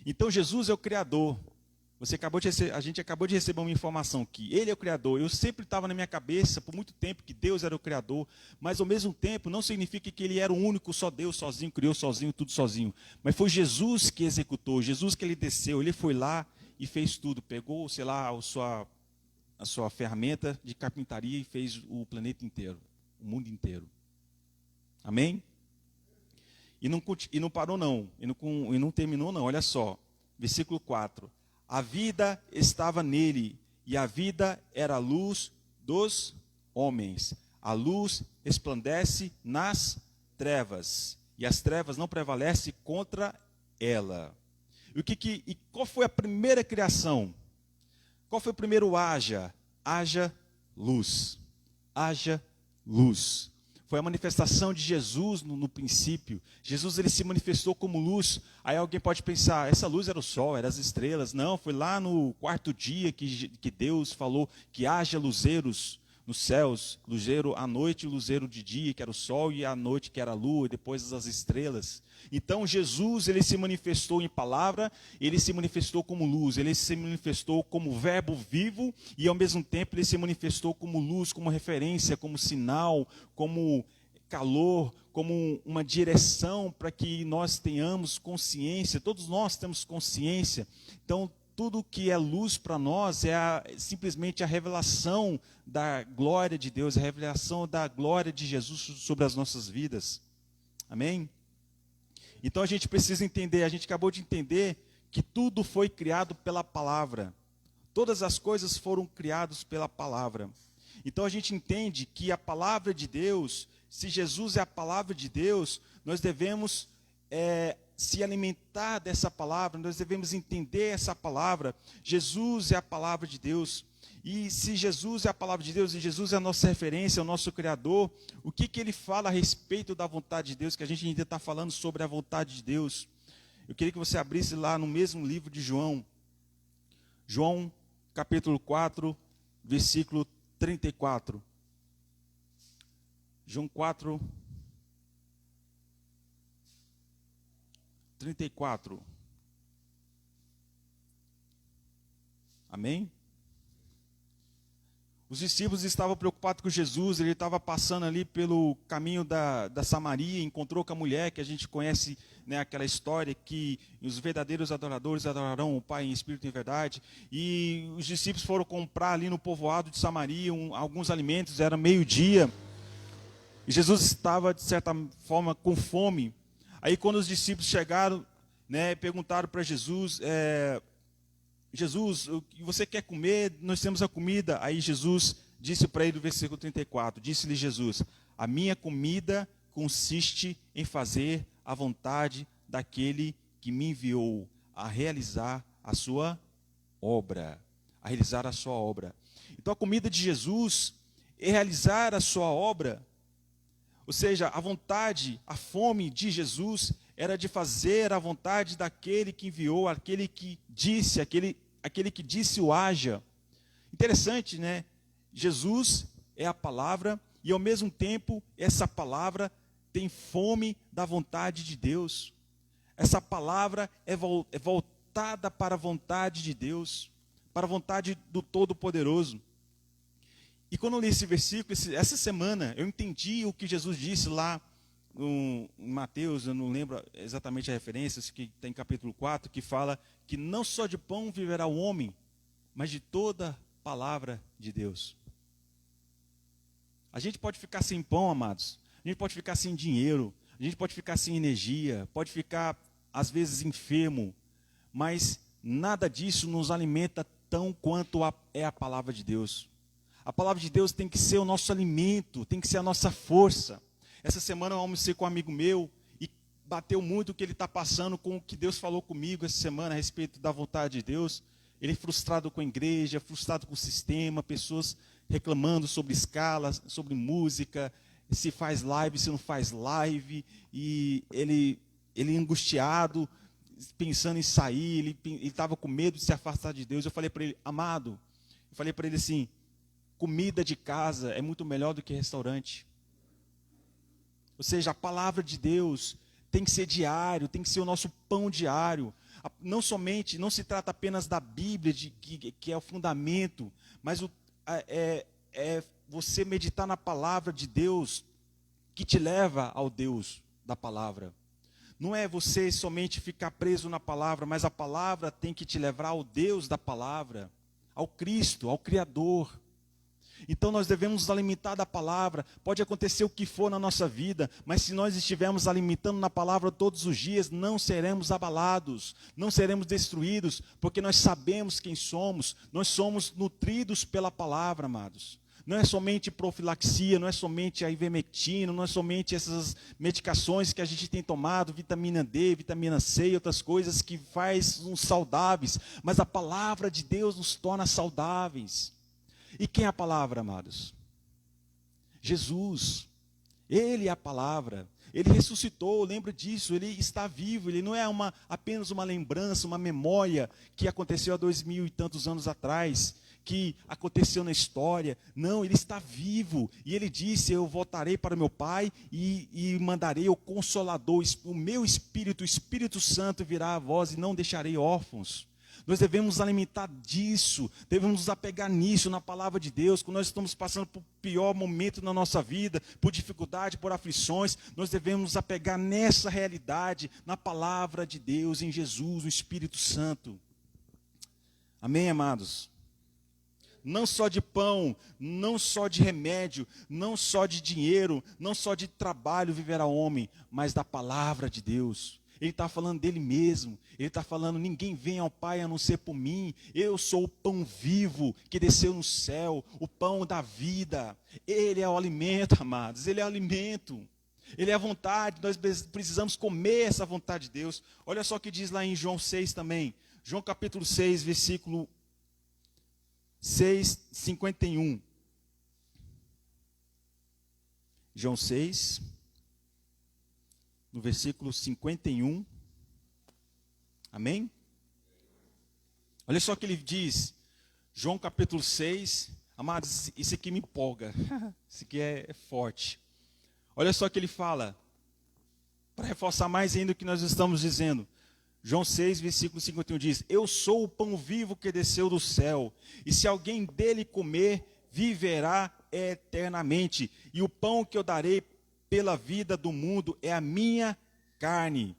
Então Jesus é o Criador. A gente acabou de receber uma informação que ele é o Criador. Eu sempre estava na minha cabeça, por muito tempo, que Deus era o Criador. Mas ao mesmo tempo, não significa que ele era o único, só Deus sozinho, criou sozinho, tudo sozinho. Mas foi Jesus que executou, Jesus que ele desceu, ele foi lá e fez tudo. Pegou, sei lá, a sua ferramenta de carpintaria e fez o planeta inteiro, o mundo inteiro. Amém? E não parou não, e não terminou não, olha só. Versículo 4. A vida estava nele, e a vida era a luz dos homens. A luz resplandece nas trevas, e as trevas não prevalecem contra ela. E qual foi a primeira criação? Qual foi o primeiro haja? Haja luz. Haja luz. Foi a manifestação de Jesus no princípio. Jesus, ele se manifestou como luz. Aí alguém pode pensar, essa luz era o sol, eram as estrelas. Não, foi lá no quarto dia que Deus falou que haja luzeiros nos céus. Luzeiro à noite e luzeiro de dia, que era o sol, e à noite que era a lua, e depois as estrelas. Então Jesus, ele se manifestou em palavra, ele se manifestou como luz, ele se manifestou como verbo vivo, e ao mesmo tempo ele se manifestou como luz, como referência, como sinal, como calor, como uma direção para que nós tenhamos consciência. Todos nós temos consciência. Então tudo que é luz para nós é simplesmente a revelação da glória de Deus, a revelação da glória de Jesus sobre as nossas vidas. Amém? Então a gente precisa entender, a gente acabou de entender que tudo foi criado pela palavra. Todas as coisas foram criadas pela palavra. Então a gente entende que a palavra de Deus, se Jesus é a palavra de Deus, nós devemos se alimentar dessa palavra, nós devemos entender essa palavra. Jesus é a palavra de Deus. E se Jesus é a palavra de Deus, e Jesus é a nossa referência, é o nosso Criador, o que ele fala a respeito da vontade de Deus, que a gente ainda está falando sobre a vontade de Deus. Eu queria que você abrisse lá no mesmo livro de João. João, capítulo 4, versículo 34. João 4, 34. Amém? Os discípulos estavam preocupados com Jesus, ele estava passando ali pelo caminho da Samaria, encontrou com a mulher, que a gente conhece, né, aquela história que os verdadeiros adoradores adorarão o Pai em espírito e em verdade. E os discípulos foram comprar ali no povoado de Samaria alguns alimentos, era meio-dia. E Jesus estava, de certa forma, com fome. Aí quando os discípulos chegaram, né, perguntaram para Jesus, Jesus, o que você quer comer? Nós temos a comida. Aí Jesus disse para ele no versículo 34, disse-lhe Jesus, a minha comida consiste em fazer a vontade daquele que me enviou a realizar a sua obra. A realizar a sua obra. Então a comida de Jesus é realizar a sua obra. Ou seja, a vontade, a fome de Jesus era de fazer a vontade daquele que enviou, aquele que disse, aquele que disse o haja. Interessante, né? Jesus é a palavra e ao mesmo tempo essa palavra tem fome da vontade de Deus. Essa palavra é voltada para a vontade de Deus, para a vontade do Todo-Poderoso. E quando eu li esse versículo, essa semana, eu entendi o que Jesus disse lá em Mateus, eu não lembro exatamente a referência, que está em capítulo 4, que fala que não só de pão viverá o homem, mas de toda palavra de Deus. A gente pode ficar sem pão, amados, a gente pode ficar sem dinheiro, a gente pode ficar sem energia, pode ficar, às vezes, enfermo, mas nada disso nos alimenta tão quanto é a palavra de Deus. A palavra de Deus tem que ser o nosso alimento, tem que ser a nossa força. Essa semana eu almocei com um amigo meu e bateu muito o que ele está passando com o que Deus falou comigo essa semana a respeito da vontade de Deus. Ele frustrado com a igreja, frustrado com o sistema, pessoas reclamando sobre escalas, sobre música, se faz live, se não faz live, e ele angustiado, pensando em sair, ele estava com medo de se afastar de Deus. Eu falei para ele, amado, eu falei para ele assim, comida de casa é muito melhor do que restaurante. Ou seja, a palavra de Deus tem que ser diário, tem que ser o nosso pão diário. Não se trata apenas da Bíblia, que é o fundamento, mas é você meditar na palavra de Deus que te leva ao Deus da palavra. Não é você somente ficar preso na palavra, mas a palavra tem que te levar ao Deus da palavra, ao Cristo, ao Criador. Então nós devemos nos alimentar da palavra. Pode acontecer o que for na nossa vida, mas se nós estivermos alimentando na palavra todos os dias, não seremos abalados, não seremos destruídos, porque nós sabemos quem somos, nós somos nutridos pela palavra, amados. Não é somente profilaxia, não é somente a ivermectina, não é somente essas medicações que a gente tem tomado, vitamina D, vitamina C e outras coisas que faz nos saudáveis, mas a palavra de Deus nos torna saudáveis. E quem é a palavra, amados? Jesus. Ele é a palavra. Ele ressuscitou, lembra disso, ele está vivo, ele não é apenas uma lembrança, uma memória que aconteceu há 2000 e tantos anos atrás, que aconteceu na história. Não, ele está vivo. E ele disse: eu voltarei para meu Pai e mandarei o Consolador, o meu Espírito, o Espírito Santo virá a vós e não deixarei órfãos. Nós devemos alimentar disso, devemos nos apegar nisso, na palavra de Deus. Quando nós estamos passando por pior momento na nossa vida, por dificuldade, por aflições, nós devemos nos apegar nessa realidade, na palavra de Deus, em Jesus, no Espírito Santo. Amém, amados? Não só de pão, não só de remédio, não só de dinheiro, não só de trabalho viverá o homem, mas da palavra de Deus. Ele está falando dele mesmo. Ele está falando: ninguém vem ao Pai a não ser por mim. Eu sou o pão vivo que desceu no céu, o pão da vida. Ele é o alimento, amados. Ele é o alimento. Ele é a vontade. Nós precisamos comer essa vontade de Deus. Olha só o que diz lá em João 6 também. João capítulo 6, versículo 6, 51. João 6, no versículo 51. Amém? Olha só o que ele diz. João capítulo 6. Amados, isso aqui me empolga. Isso aqui é forte. Olha só o que ele fala, para reforçar mais ainda o que nós estamos dizendo. João 6, versículo 51 diz: eu sou o pão vivo que desceu do céu, e se alguém dele comer, viverá eternamente. E o pão que eu darei pela vida do mundo é a minha carne.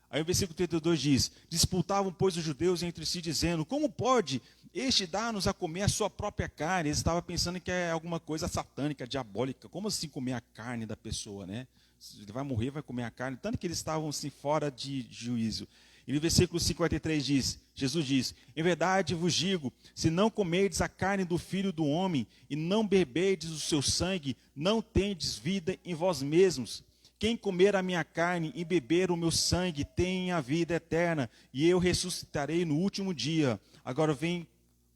Aí o versículo 32 diz: disputavam, pois, os judeus entre si, dizendo: como pode este dar-nos a comer a sua própria carne? Eles estavam pensando que é alguma coisa satânica, diabólica. Como assim comer a carne da pessoa, né? Ele vai morrer, vai comer a carne. Tanto que eles estavam assim fora de juízo. E no versículo 53 diz, Jesus diz: em verdade vos digo, se não comerdes a carne do Filho do Homem e não beberdes o seu sangue, não tendes vida em vós mesmos. Quem comer a minha carne e beber o meu sangue tem a vida eterna, e eu ressuscitarei no último dia. Agora vem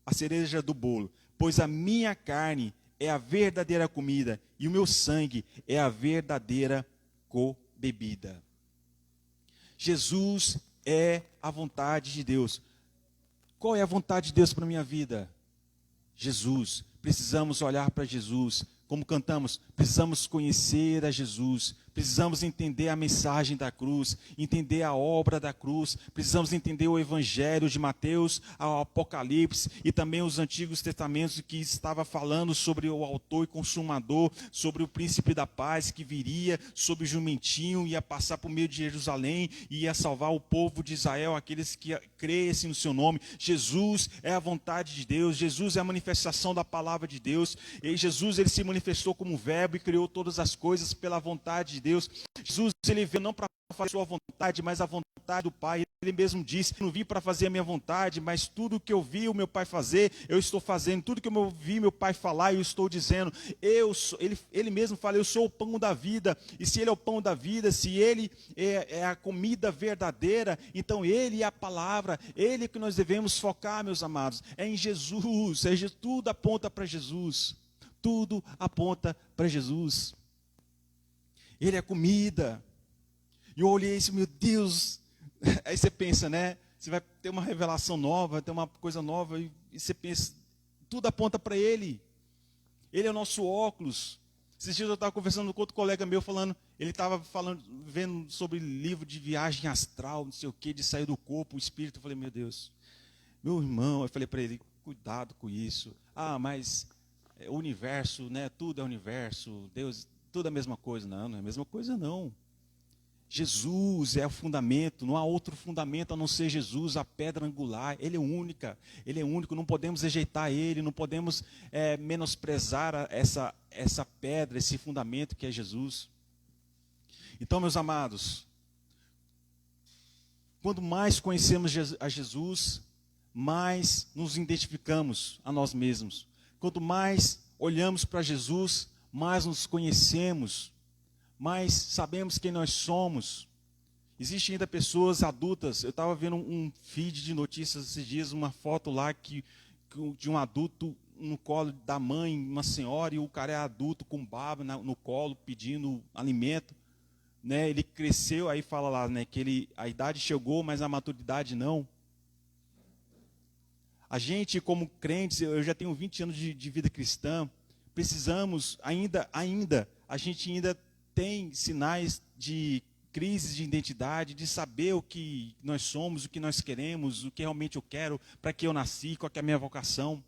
a cereja do bolo. Pois a minha carne é a verdadeira comida, e o meu sangue é a verdadeira co-bebida. Jesus é a vontade de Deus. Qual é a vontade de Deus para a minha vida? Jesus. Precisamos olhar para Jesus. Como cantamos, precisamos conhecer a Jesus, precisamos entender a mensagem da cruz, entender a obra da cruz, precisamos entender o Evangelho de Mateus, o Apocalipse e também os Antigos Testamentos que estava falando sobre o autor e consumador, sobre o príncipe da paz que viria, sobre o jumentinho, ia passar por meio de Jerusalém e ia salvar o povo de Israel, aqueles que crescem no seu nome. Jesus é a vontade de Deus, Jesus é a manifestação da palavra de Deus, e Jesus ele se manifestou como verbo e criou todas as coisas pela vontade de Deus. Jesus ele veio não para fazer a sua vontade, mas a vontade do Pai. Ele mesmo disse: não vim para fazer a minha vontade, mas tudo que eu vi o meu Pai fazer, eu estou fazendo. Tudo que eu vi meu Pai falar, eu estou dizendo. Ele mesmo fala: eu sou o pão da vida. E se ele é o pão da vida, se ele é a comida verdadeira, então ele é a palavra. Ele é que nós devemos focar, meus amados. É em Jesus. Tudo aponta para Jesus. Tudo aponta para Jesus. Ele é comida. E eu olhei isso, meu Deus. Aí você pensa, né? Você vai ter uma revelação nova, vai ter uma coisa nova. E você pensa, tudo aponta para Ele. Ele é o nosso óculos. Esses dias eu estava conversando com outro colega meu, ele estava vendo sobre livro de viagem astral, não sei o que, de sair do corpo, o espírito. Eu falei, meu Deus. Meu irmão, eu falei para ele, cuidado com isso. Mas o universo, né? Tudo é universo, Deus, tudo é a mesma coisa. Não é a mesma coisa não. Jesus é o fundamento, não há outro fundamento a não ser Jesus, a pedra angular. Ele é única, Ele é único, não podemos rejeitar Ele, não podemos menosprezar essa pedra, esse fundamento que é Jesus. Então, meus amados, quanto mais conhecemos a Jesus, mais nos identificamos a nós mesmos. Quanto mais olhamos para Jesus, mais nos conhecemos, mais sabemos quem nós somos. Existem ainda pessoas adultas. Eu estava vendo um feed de notícias esses dias, uma foto lá de um adulto, no colo da mãe, uma senhora, e o cara é adulto com baba no colo, pedindo alimento. Né? Ele cresceu, aí fala lá, né, que a idade chegou, mas a maturidade não. A gente, como crentes, eu já tenho 20 anos de vida cristã, precisamos, a gente ainda tem sinais de crise de identidade, de saber o que nós somos, o que nós queremos, o que realmente eu quero, para que eu nasci, qual que é a minha vocação.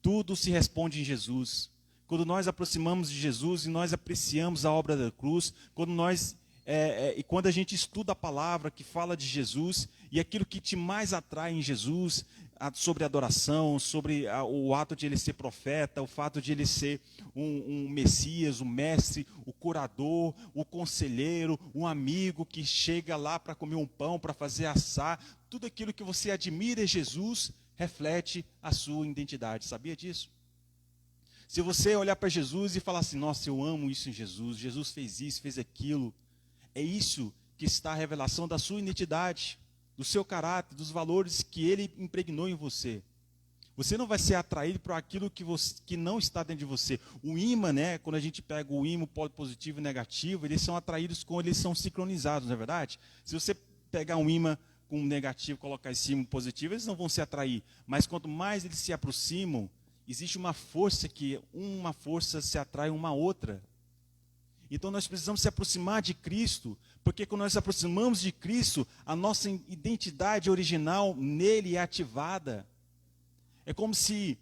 Tudo se responde em Jesus. Quando nós aproximamos de Jesus e nós apreciamos a obra da cruz, quando a gente estuda a palavra que fala de Jesus, e aquilo que te mais atrai em Jesus, sobre adoração, sobre o ato de ele ser profeta, o fato de ele ser um Messias, um mestre, o curador, o conselheiro, um amigo que chega lá para comer um pão, para fazer assar, tudo aquilo que você admira em Jesus, reflete a sua identidade. Sabia disso? Se você olhar para Jesus e falar assim, nossa, eu amo isso em Jesus, Jesus fez isso, fez aquilo, é isso que está a revelação da sua identidade, do seu caráter, dos valores que ele impregnou em você. Você não vai ser atraído por aquilo que não está dentro de você. O ímã, né, quando a gente pega o ímã, polo positivo e negativo, eles são atraídos quando eles são sincronizados, não é verdade? Se você pegar um ímã com um negativo e colocar em cima um positivo, eles não vão se atrair. Mas quanto mais eles se aproximam, existe uma força se atrai uma outra. Então nós precisamos se aproximar de Cristo, porque quando nós nos aproximamos de Cristo, a nossa identidade original nele é ativada. É como se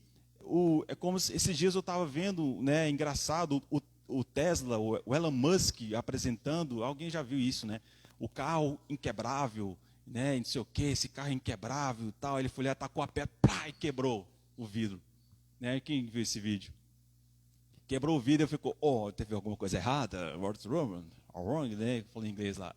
esses dias eu estava vendo, né, engraçado, o Tesla, o Elon Musk apresentando, alguém já viu isso, né? O carro inquebrável, né, não sei o que, esse carro inquebrável e tal. Ele foi lá, tacou a pedra, e quebrou o vidro. Né? Quem viu esse vídeo? Quebrou o vidro e ficou, teve alguma coisa errada? What's wrong, né? Falei em inglês lá.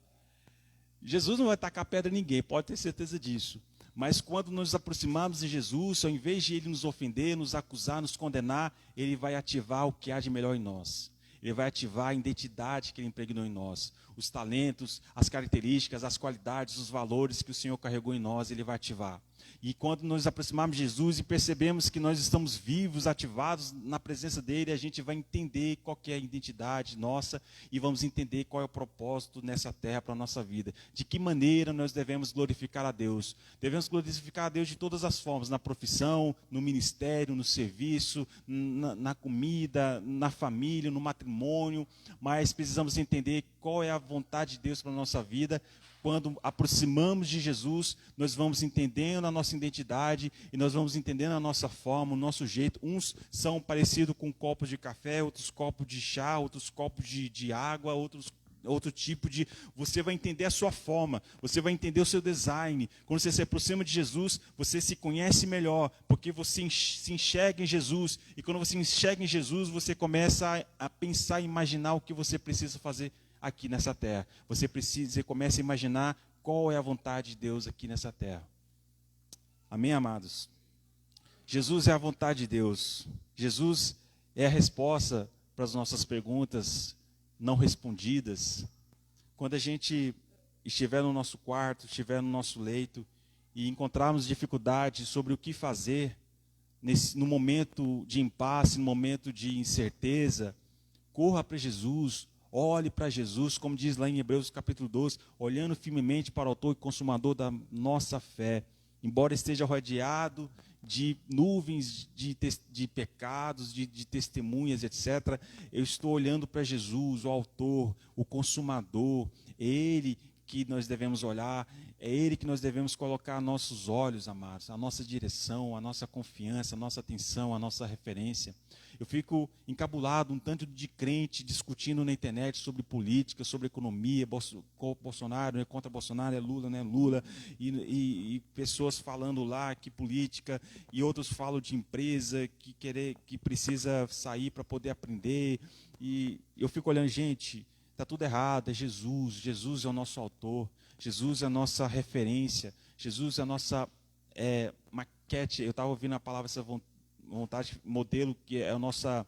Jesus não vai tacar pedra em ninguém, pode ter certeza disso. Mas quando nos aproximamos de Jesus, ao invés de ele nos ofender, nos acusar, nos condenar, ele vai ativar o que há de melhor em nós. Ele vai ativar a identidade que ele impregnou em nós. Os talentos, as características, as qualidades, os valores que o Senhor carregou em nós, ele vai ativar. E quando nos aproximamos de Jesus e percebemos que nós estamos vivos, ativados na presença dele, a gente vai entender qual que é a identidade nossa e vamos entender qual é o propósito nessa terra para a nossa vida. De que maneira nós devemos glorificar a Deus. Devemos glorificar a Deus de todas as formas, na profissão, no ministério, no serviço, na comida, na família, no matrimônio, mas precisamos entender qual é a vontade de Deus para a nossa vida. Quando aproximamos de Jesus, nós vamos entendendo a nossa identidade e nós vamos entendendo a nossa forma, o nosso jeito. Uns são parecidos com copos de café, outros copos de chá, outros copos de água, outro tipo de... Você vai entender a sua forma, você vai entender o seu design. Quando você se aproxima de Jesus, você se conhece melhor, porque você se enxerga em Jesus. E quando você enxerga em Jesus, você começa a pensar e imaginar o que você precisa fazer aqui nessa terra. Você começa a imaginar qual é a vontade de Deus aqui nessa terra. Amém, amados? Jesus é a vontade de Deus. Jesus é a resposta para as nossas perguntas não respondidas. Quando a gente estiver no nosso quarto, estiver no nosso leito e encontrarmos dificuldade sobre o que fazer no momento de impasse, no momento de incerteza, corra para Jesus. Olhe para Jesus, como diz lá em Hebreus capítulo 12, olhando firmemente para o autor e consumador da nossa fé. Embora esteja rodeado de nuvens de pecados, de testemunhas, etc., eu estou olhando para Jesus, o autor, o consumador. É Ele que nós devemos olhar, é Ele que nós devemos colocar nossos olhos, amados, a nossa direção, a nossa confiança, a nossa atenção, a nossa referência. Eu fico encabulado, um tanto de crente discutindo na internet sobre política, sobre economia, Bolsonaro, né, contra Bolsonaro, é Lula, né, Lula, e pessoas falando lá que política, e outros falam de empresa, que precisa sair para poder aprender, e eu fico olhando, gente, está tudo errado, é Jesus, Jesus é o nosso autor, Jesus é a nossa referência, Jesus é a nossa maquete. Eu estava ouvindo a palavra, essa vontade, modelo, que é a nossa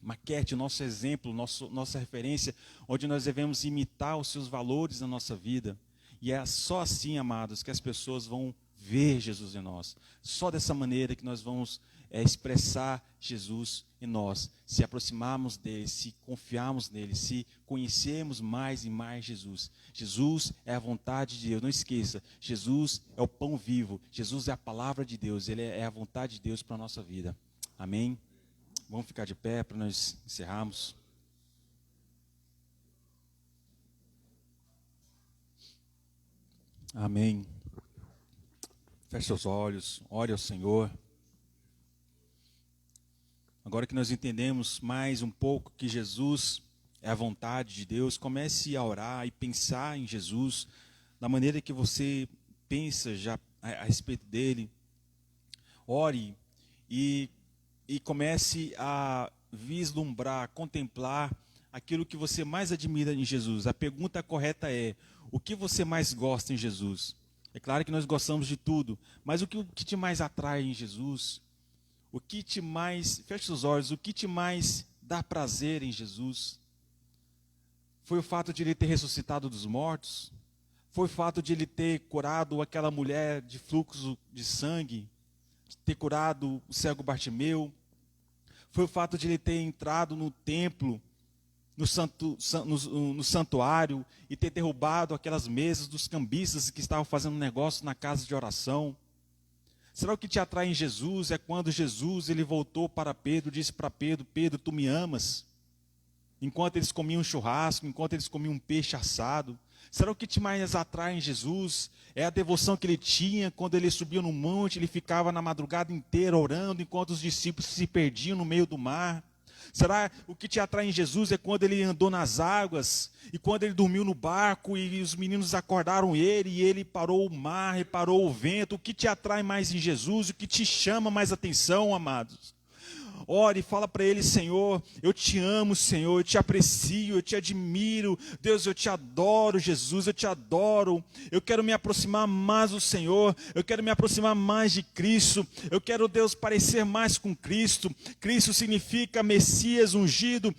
maquete, o nosso exemplo, nossa referência, onde nós devemos imitar os seus valores na nossa vida. E é só assim, amados, que as pessoas vão ver Jesus em nós. Só dessa maneira que nós vamos é expressar Jesus em nós, se aproximarmos dele, se confiarmos nele, se conhecermos mais e mais Jesus. Jesus é a vontade de Deus, não esqueça, Jesus é o pão vivo, Jesus é a palavra de Deus, ele é a vontade de Deus para a nossa vida. Amém? Vamos ficar de pé para nós encerrarmos. Amém. Feche seus olhos, ore ao Senhor. Agora que nós entendemos mais um pouco que Jesus é a vontade de Deus, comece a orar e pensar em Jesus da maneira que você pensa já a respeito dele. Ore e comece a vislumbrar, contemplar aquilo que você mais admira em Jesus. A pergunta correta é: o que você mais gosta em Jesus? É claro que nós gostamos de tudo, mas o que te mais atrai em Jesus? O que te mais, feche os olhos, o que te mais dá prazer em Jesus? Foi o fato de ele ter ressuscitado dos mortos? Foi o fato de ele ter curado aquela mulher de fluxo de sangue? De ter curado o cego Bartimeu? Foi o fato de ele ter entrado no templo, no santuário, e ter derrubado aquelas mesas dos cambistas que estavam fazendo negócio na casa de oração? Será o que te atrai em Jesus é quando Jesus ele voltou para Pedro, disse para Pedro: Pedro, tu me amas? Enquanto eles comiam churrasco, enquanto eles comiam um peixe assado. Será o que te mais atrai em Jesus é a devoção que ele tinha quando ele subia no monte, ele ficava na madrugada inteira orando, enquanto os discípulos se perdiam no meio do mar? Será o que te atrai em Jesus é quando ele andou nas águas, e quando ele dormiu no barco, e os meninos acordaram ele, e ele parou o mar, e parou o vento? O que te atrai mais em Jesus? O que te chama mais atenção, amados? Ore e fala para ele: Senhor, eu te amo, Senhor, eu te aprecio, eu te admiro, Deus, eu te adoro, Jesus, eu te adoro, eu quero me aproximar mais do Senhor, eu quero me aproximar mais de Cristo, eu quero, Deus, parecer mais com Cristo. Cristo significa Messias ungido,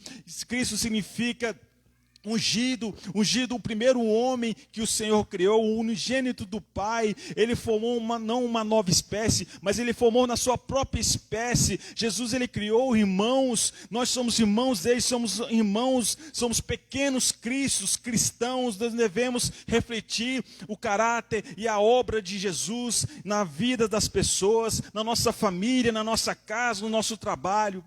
Cristo significa ungido, o primeiro homem que o Senhor criou, o unigênito do Pai. Ele formou não uma nova espécie, mas ele formou na sua própria espécie. Jesus, ele criou irmãos, nós somos irmãos dele, somos irmãos, somos pequenos cristos, cristãos. Nós devemos refletir o caráter e a obra de Jesus na vida das pessoas, na nossa família, na nossa casa, no nosso trabalho.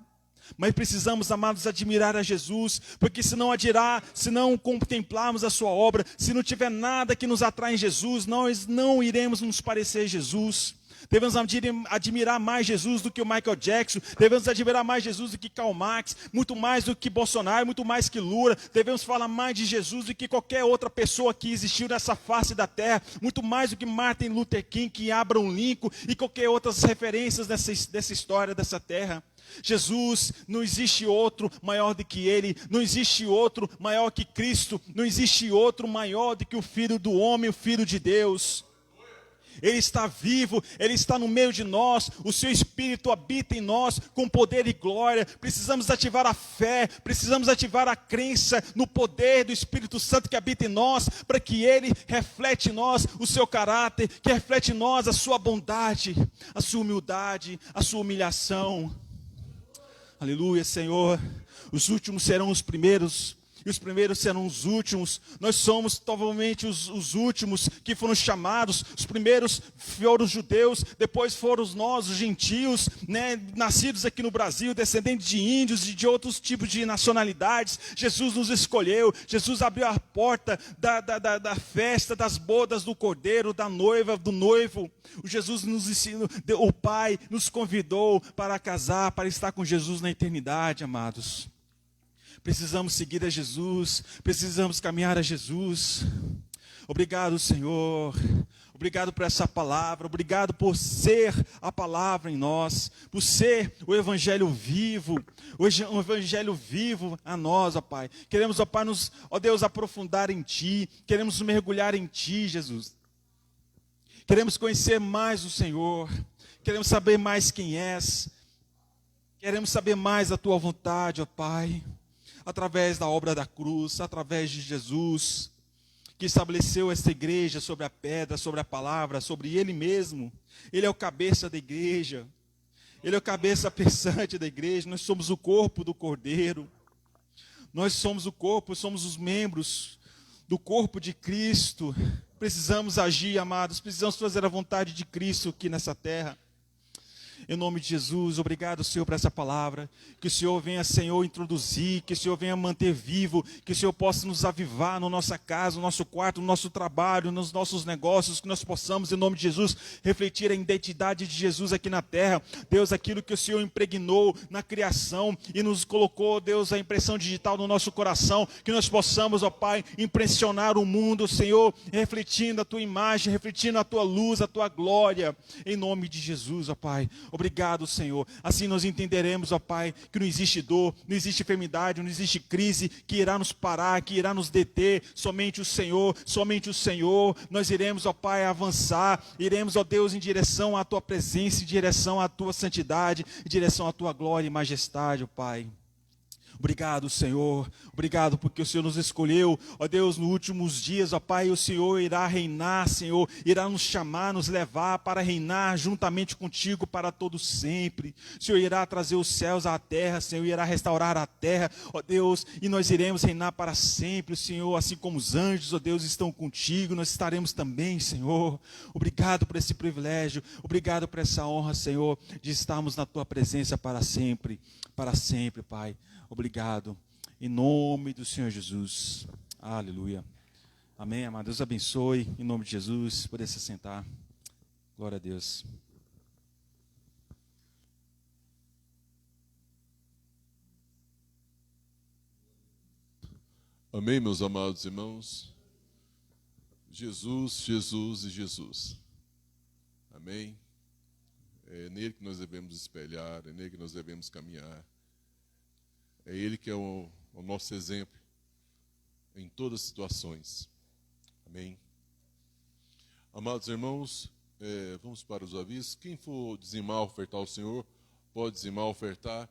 Mas precisamos, amados, admirar a Jesus, porque se não contemplarmos a sua obra, se não tiver nada que nos atrai em Jesus, nós não iremos nos parecer a Jesus. Devemos admirar mais Jesus do que o Michael Jackson, devemos admirar mais Jesus do que Karl Marx, muito mais do que Bolsonaro, muito mais que Lula. Devemos falar mais de Jesus do que qualquer outra pessoa que existiu nessa face da terra, muito mais do que Martin Luther King, que Abraham Lincoln e qualquer outras referências dessa história, dessa terra. Jesus, não existe outro maior do que Ele, não existe outro maior que Cristo, não existe outro maior do que o Filho do Homem, o Filho de Deus. Ele está vivo, Ele está no meio de nós, o seu Espírito habita em nós com poder e glória. Precisamos ativar a fé, precisamos ativar a crença no poder do Espírito Santo que habita em nós, para que Ele reflete em nós o seu caráter, que reflete em nós a sua bondade, a sua humildade, a sua humilhação. Aleluia, Senhor. Os últimos serão os primeiros, e os primeiros serão os últimos. Nós somos provavelmente os últimos que foram chamados. Os primeiros foram os judeus, depois foram nós, os gentios, né, nascidos aqui no Brasil, descendentes de índios e de outros tipos de nacionalidades. Jesus nos escolheu, Jesus abriu a porta da festa, das bodas do cordeiro, da noiva, do noivo. O Jesus nos ensinou, o Pai nos convidou para casar, para estar com Jesus na eternidade, amados. Precisamos seguir a Jesus, precisamos caminhar a Jesus. Obrigado, Senhor. Obrigado por essa palavra, obrigado por ser a palavra em nós, por ser o Evangelho vivo, o Evangelho vivo a nós, ó Pai. Queremos, ó Pai, ó Deus, aprofundar em Ti, queremos mergulhar em Ti, Jesus. Queremos conhecer mais o Senhor, queremos saber mais quem és, queremos saber mais a Tua vontade, ó Pai. Através da obra da cruz, através de Jesus, que estabeleceu esta igreja sobre a pedra, sobre a palavra, sobre Ele mesmo. Ele é o cabeça da igreja. Ele é a cabeça pensante da igreja. Nós somos o corpo do Cordeiro. Nós somos o corpo, somos os membros do corpo de Cristo. Precisamos agir, amados. Precisamos fazer a vontade de Cristo aqui nessa terra. Em nome de Jesus, obrigado, Senhor, por essa palavra. Que o Senhor venha, Senhor, introduzir, que o Senhor venha manter vivo, que o Senhor possa nos avivar na nossa casa, no nosso quarto, no nosso trabalho, nos nossos negócios, que nós possamos, em nome de Jesus, refletir a identidade de Jesus aqui na terra. Deus, aquilo que o Senhor impregnou na criação e nos colocou, Deus, a impressão digital no nosso coração, que nós possamos, ó Pai, impressionar o mundo, Senhor, refletindo a Tua imagem, refletindo a Tua luz, a Tua glória, em nome de Jesus, ó Pai. Obrigado, Senhor. Assim nós entenderemos, ó Pai, que não existe dor, não existe enfermidade, não existe crise que irá nos parar, que irá nos deter. Somente o Senhor, somente o Senhor. Nós iremos, ó Pai, avançar. Iremos, ó Deus, em direção à Tua presença, em direção à Tua santidade, em direção à Tua glória e majestade, ó Pai. Obrigado, Senhor. Obrigado porque o Senhor nos escolheu. Ó Deus, nos últimos dias, ó Pai, o Senhor irá reinar, Senhor. Irá nos chamar, nos levar para reinar juntamente contigo para todo sempre. O Senhor irá trazer os céus à terra, Senhor. Irá restaurar a terra, ó Deus. E nós iremos reinar para sempre, Senhor. Assim como os anjos, ó Deus, estão contigo. Nós estaremos também, Senhor. Obrigado por esse privilégio. Obrigado por essa honra, Senhor, de estarmos na Tua presença para sempre. Para sempre, Pai. Obrigado, em nome do Senhor Jesus. Aleluia. Amém, amado. Deus abençoe, em nome de Jesus. Poder se sentar. Glória a Deus. Amém, meus amados irmãos. Jesus, Jesus e Jesus. Amém. É nele que nós devemos espelhar, é nele que nós devemos caminhar. É Ele que é o nosso exemplo em todas as situações. Amém. Amados irmãos, vamos para os avisos. Quem for dizimar, ofertar ao Senhor, pode dizimar, ofertar.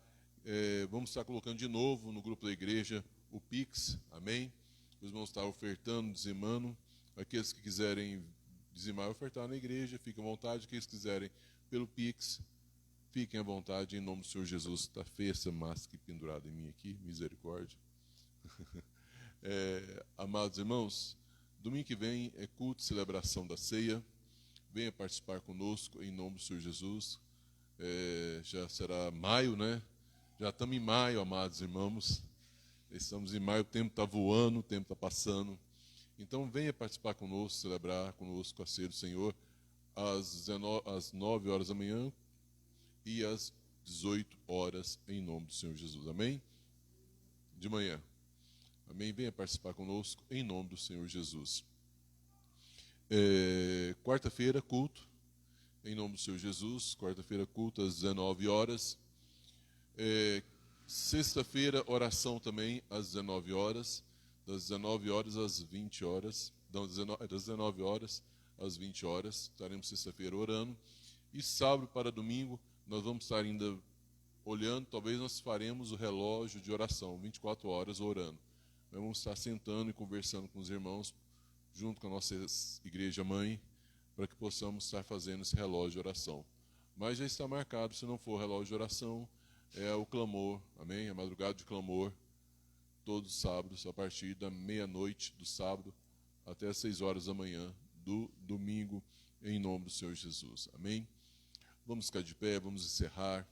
Vamos estar colocando de novo no grupo da igreja o Pix. Amém. Os irmãos estar ofertando, dizimando. Aqueles que quiserem dizimar e ofertar na igreja, fiquem à vontade. Aqueles que quiserem pelo Pix, fiquem à vontade, em nome do Senhor Jesus. Está feia essa máscara pendurada em mim aqui, misericórdia. Amados irmãos, domingo que vem é culto de celebração da ceia. Venha participar conosco, em nome do Senhor Jesus. Já será maio, né? Já estamos em maio, amados irmãos. Estamos em maio, o tempo está voando, o tempo está passando. Então venha participar conosco, celebrar conosco a ceia do Senhor, às 9 horas da manhã, e às 18 horas, em nome do Senhor Jesus. Amém? De manhã. Amém? Venha participar conosco, em nome do Senhor Jesus. Quarta-feira, culto, em nome do Senhor Jesus. Quarta-feira, culto, às 19 horas. Sexta-feira, oração também, às 19 horas. Das 19 horas às 20 horas. Das 19 horas às 20 horas. Estaremos sexta-feira orando. E sábado para domingo, nós vamos estar ainda olhando, talvez nós faremos o relógio de oração, 24 horas orando. Nós vamos estar sentando e conversando com os irmãos, junto com a nossa igreja mãe, para que possamos estar fazendo esse relógio de oração. Mas já está marcado, se não for relógio de oração, é o clamor, amém? A madrugada de clamor, todos os sábados, a partir da meia-noite do sábado, até as 6 horas da manhã do domingo, em nome do Senhor Jesus, amém? Vamos ficar de pé, vamos encerrar.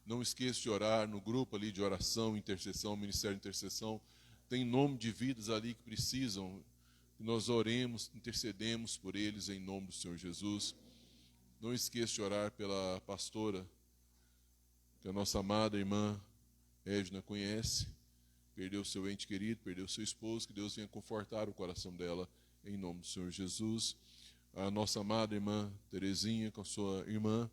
Não esqueça de orar no grupo ali de oração, intercessão, Ministério de Intercessão. Tem nome de vidas ali que precisam. Nós oremos, intercedemos por eles em nome do Senhor Jesus. Não esqueça de orar pela pastora, que a nossa amada irmã Edna conhece. Perdeu seu ente querido, perdeu seu esposo. Que Deus venha confortar o coração dela em nome do Senhor Jesus. A nossa amada irmã Terezinha, com a sua irmã,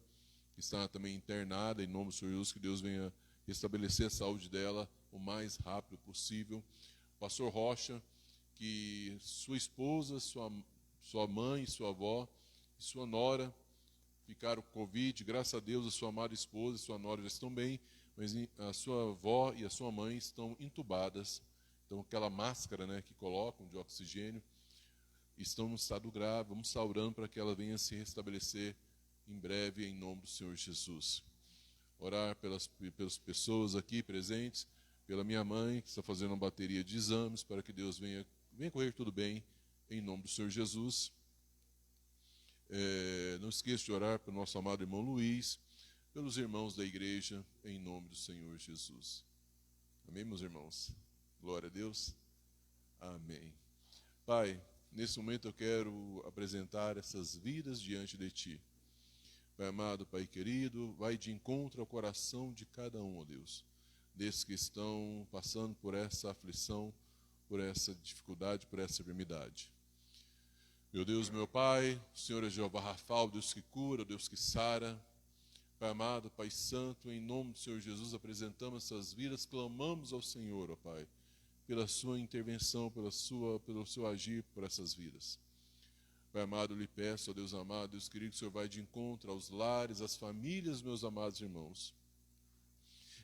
que está também internada, em nome do Senhor Jesus, que Deus venha restabelecer a saúde dela o mais rápido possível. Pastor Rocha, que sua esposa, sua mãe, sua avó e sua nora ficaram com Covid. Graças a Deus, a sua amada esposa e sua nora já estão bem, mas a sua avó e a sua mãe estão entubadas. Então, aquela máscara, né, que colocam de oxigênio, estão no estado grave. Vamos estar orando para que ela venha se restabelecer em breve, em nome do Senhor Jesus. Orar pelas pessoas aqui presentes, pela minha mãe, que está fazendo uma bateria de exames, para que Deus venha correr tudo bem, em nome do Senhor Jesus. Não esqueça de orar pelo nosso amado irmão Luiz, pelos irmãos da igreja, em nome do Senhor Jesus. Amém, meus irmãos? Glória a Deus. Amém. Pai, nesse momento eu quero apresentar essas vidas diante de Ti. Pai amado, Pai querido, vai de encontro ao coração de cada um, ó Deus, desses que estão passando por essa aflição, por essa dificuldade, por essa enfermidade. Meu Deus, meu Pai, o Senhor é Jeová Rafa, o Deus que cura, o Deus que sara. Pai amado, Pai santo, em nome do Senhor Jesus, apresentamos essas vidas, clamamos ao Senhor, ó Pai, pela sua intervenção, pelo seu agir por essas vidas. Pai amado, eu lhe peço, ó Deus amado, Deus querido, que o Senhor vai de encontro aos lares, às famílias, meus amados irmãos.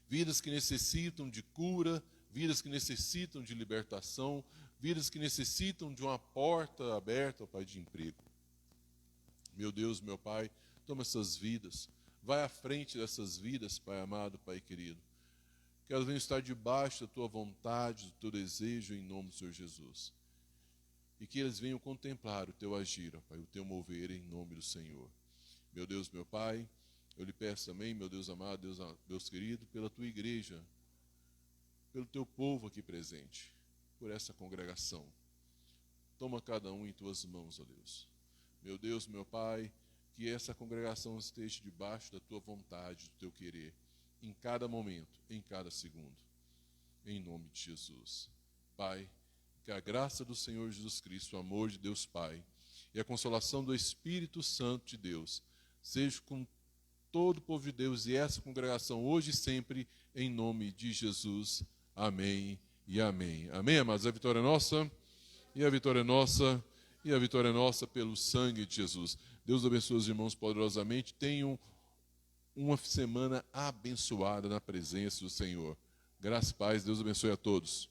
Vidas que necessitam de cura, vidas que necessitam de libertação, vidas que necessitam de uma porta aberta, ó Pai, de emprego. Meu Deus, meu Pai, toma essas vidas, vai à frente dessas vidas, Pai amado, Pai querido. Que elas venham estar debaixo da Tua vontade, do Teu desejo, em nome do Senhor Jesus. E que eles venham contemplar o Teu agir, ó Pai, o Teu mover, em nome do Senhor. Meu Deus, meu Pai, eu lhe peço também, meu Deus amado, Deus querido, pela Tua igreja, pelo Teu povo aqui presente, por essa congregação. Toma cada um em Tuas mãos, ó Deus. Meu Deus, meu Pai, que essa congregação esteja debaixo da Tua vontade, do Teu querer, em cada momento, em cada segundo. Em nome de Jesus. Pai, que a graça do Senhor Jesus Cristo, o amor de Deus Pai e a consolação do Espírito Santo de Deus seja com todo o povo de Deus e essa congregação hoje e sempre, em nome de Jesus. Amém e amém. Amém, amados? A vitória é nossa, e a vitória é nossa, e a vitória é nossa pelo sangue de Jesus. Deus abençoe os irmãos poderosamente. Tenham uma semana abençoada na presença do Senhor. Graças e paz. Deus abençoe a todos.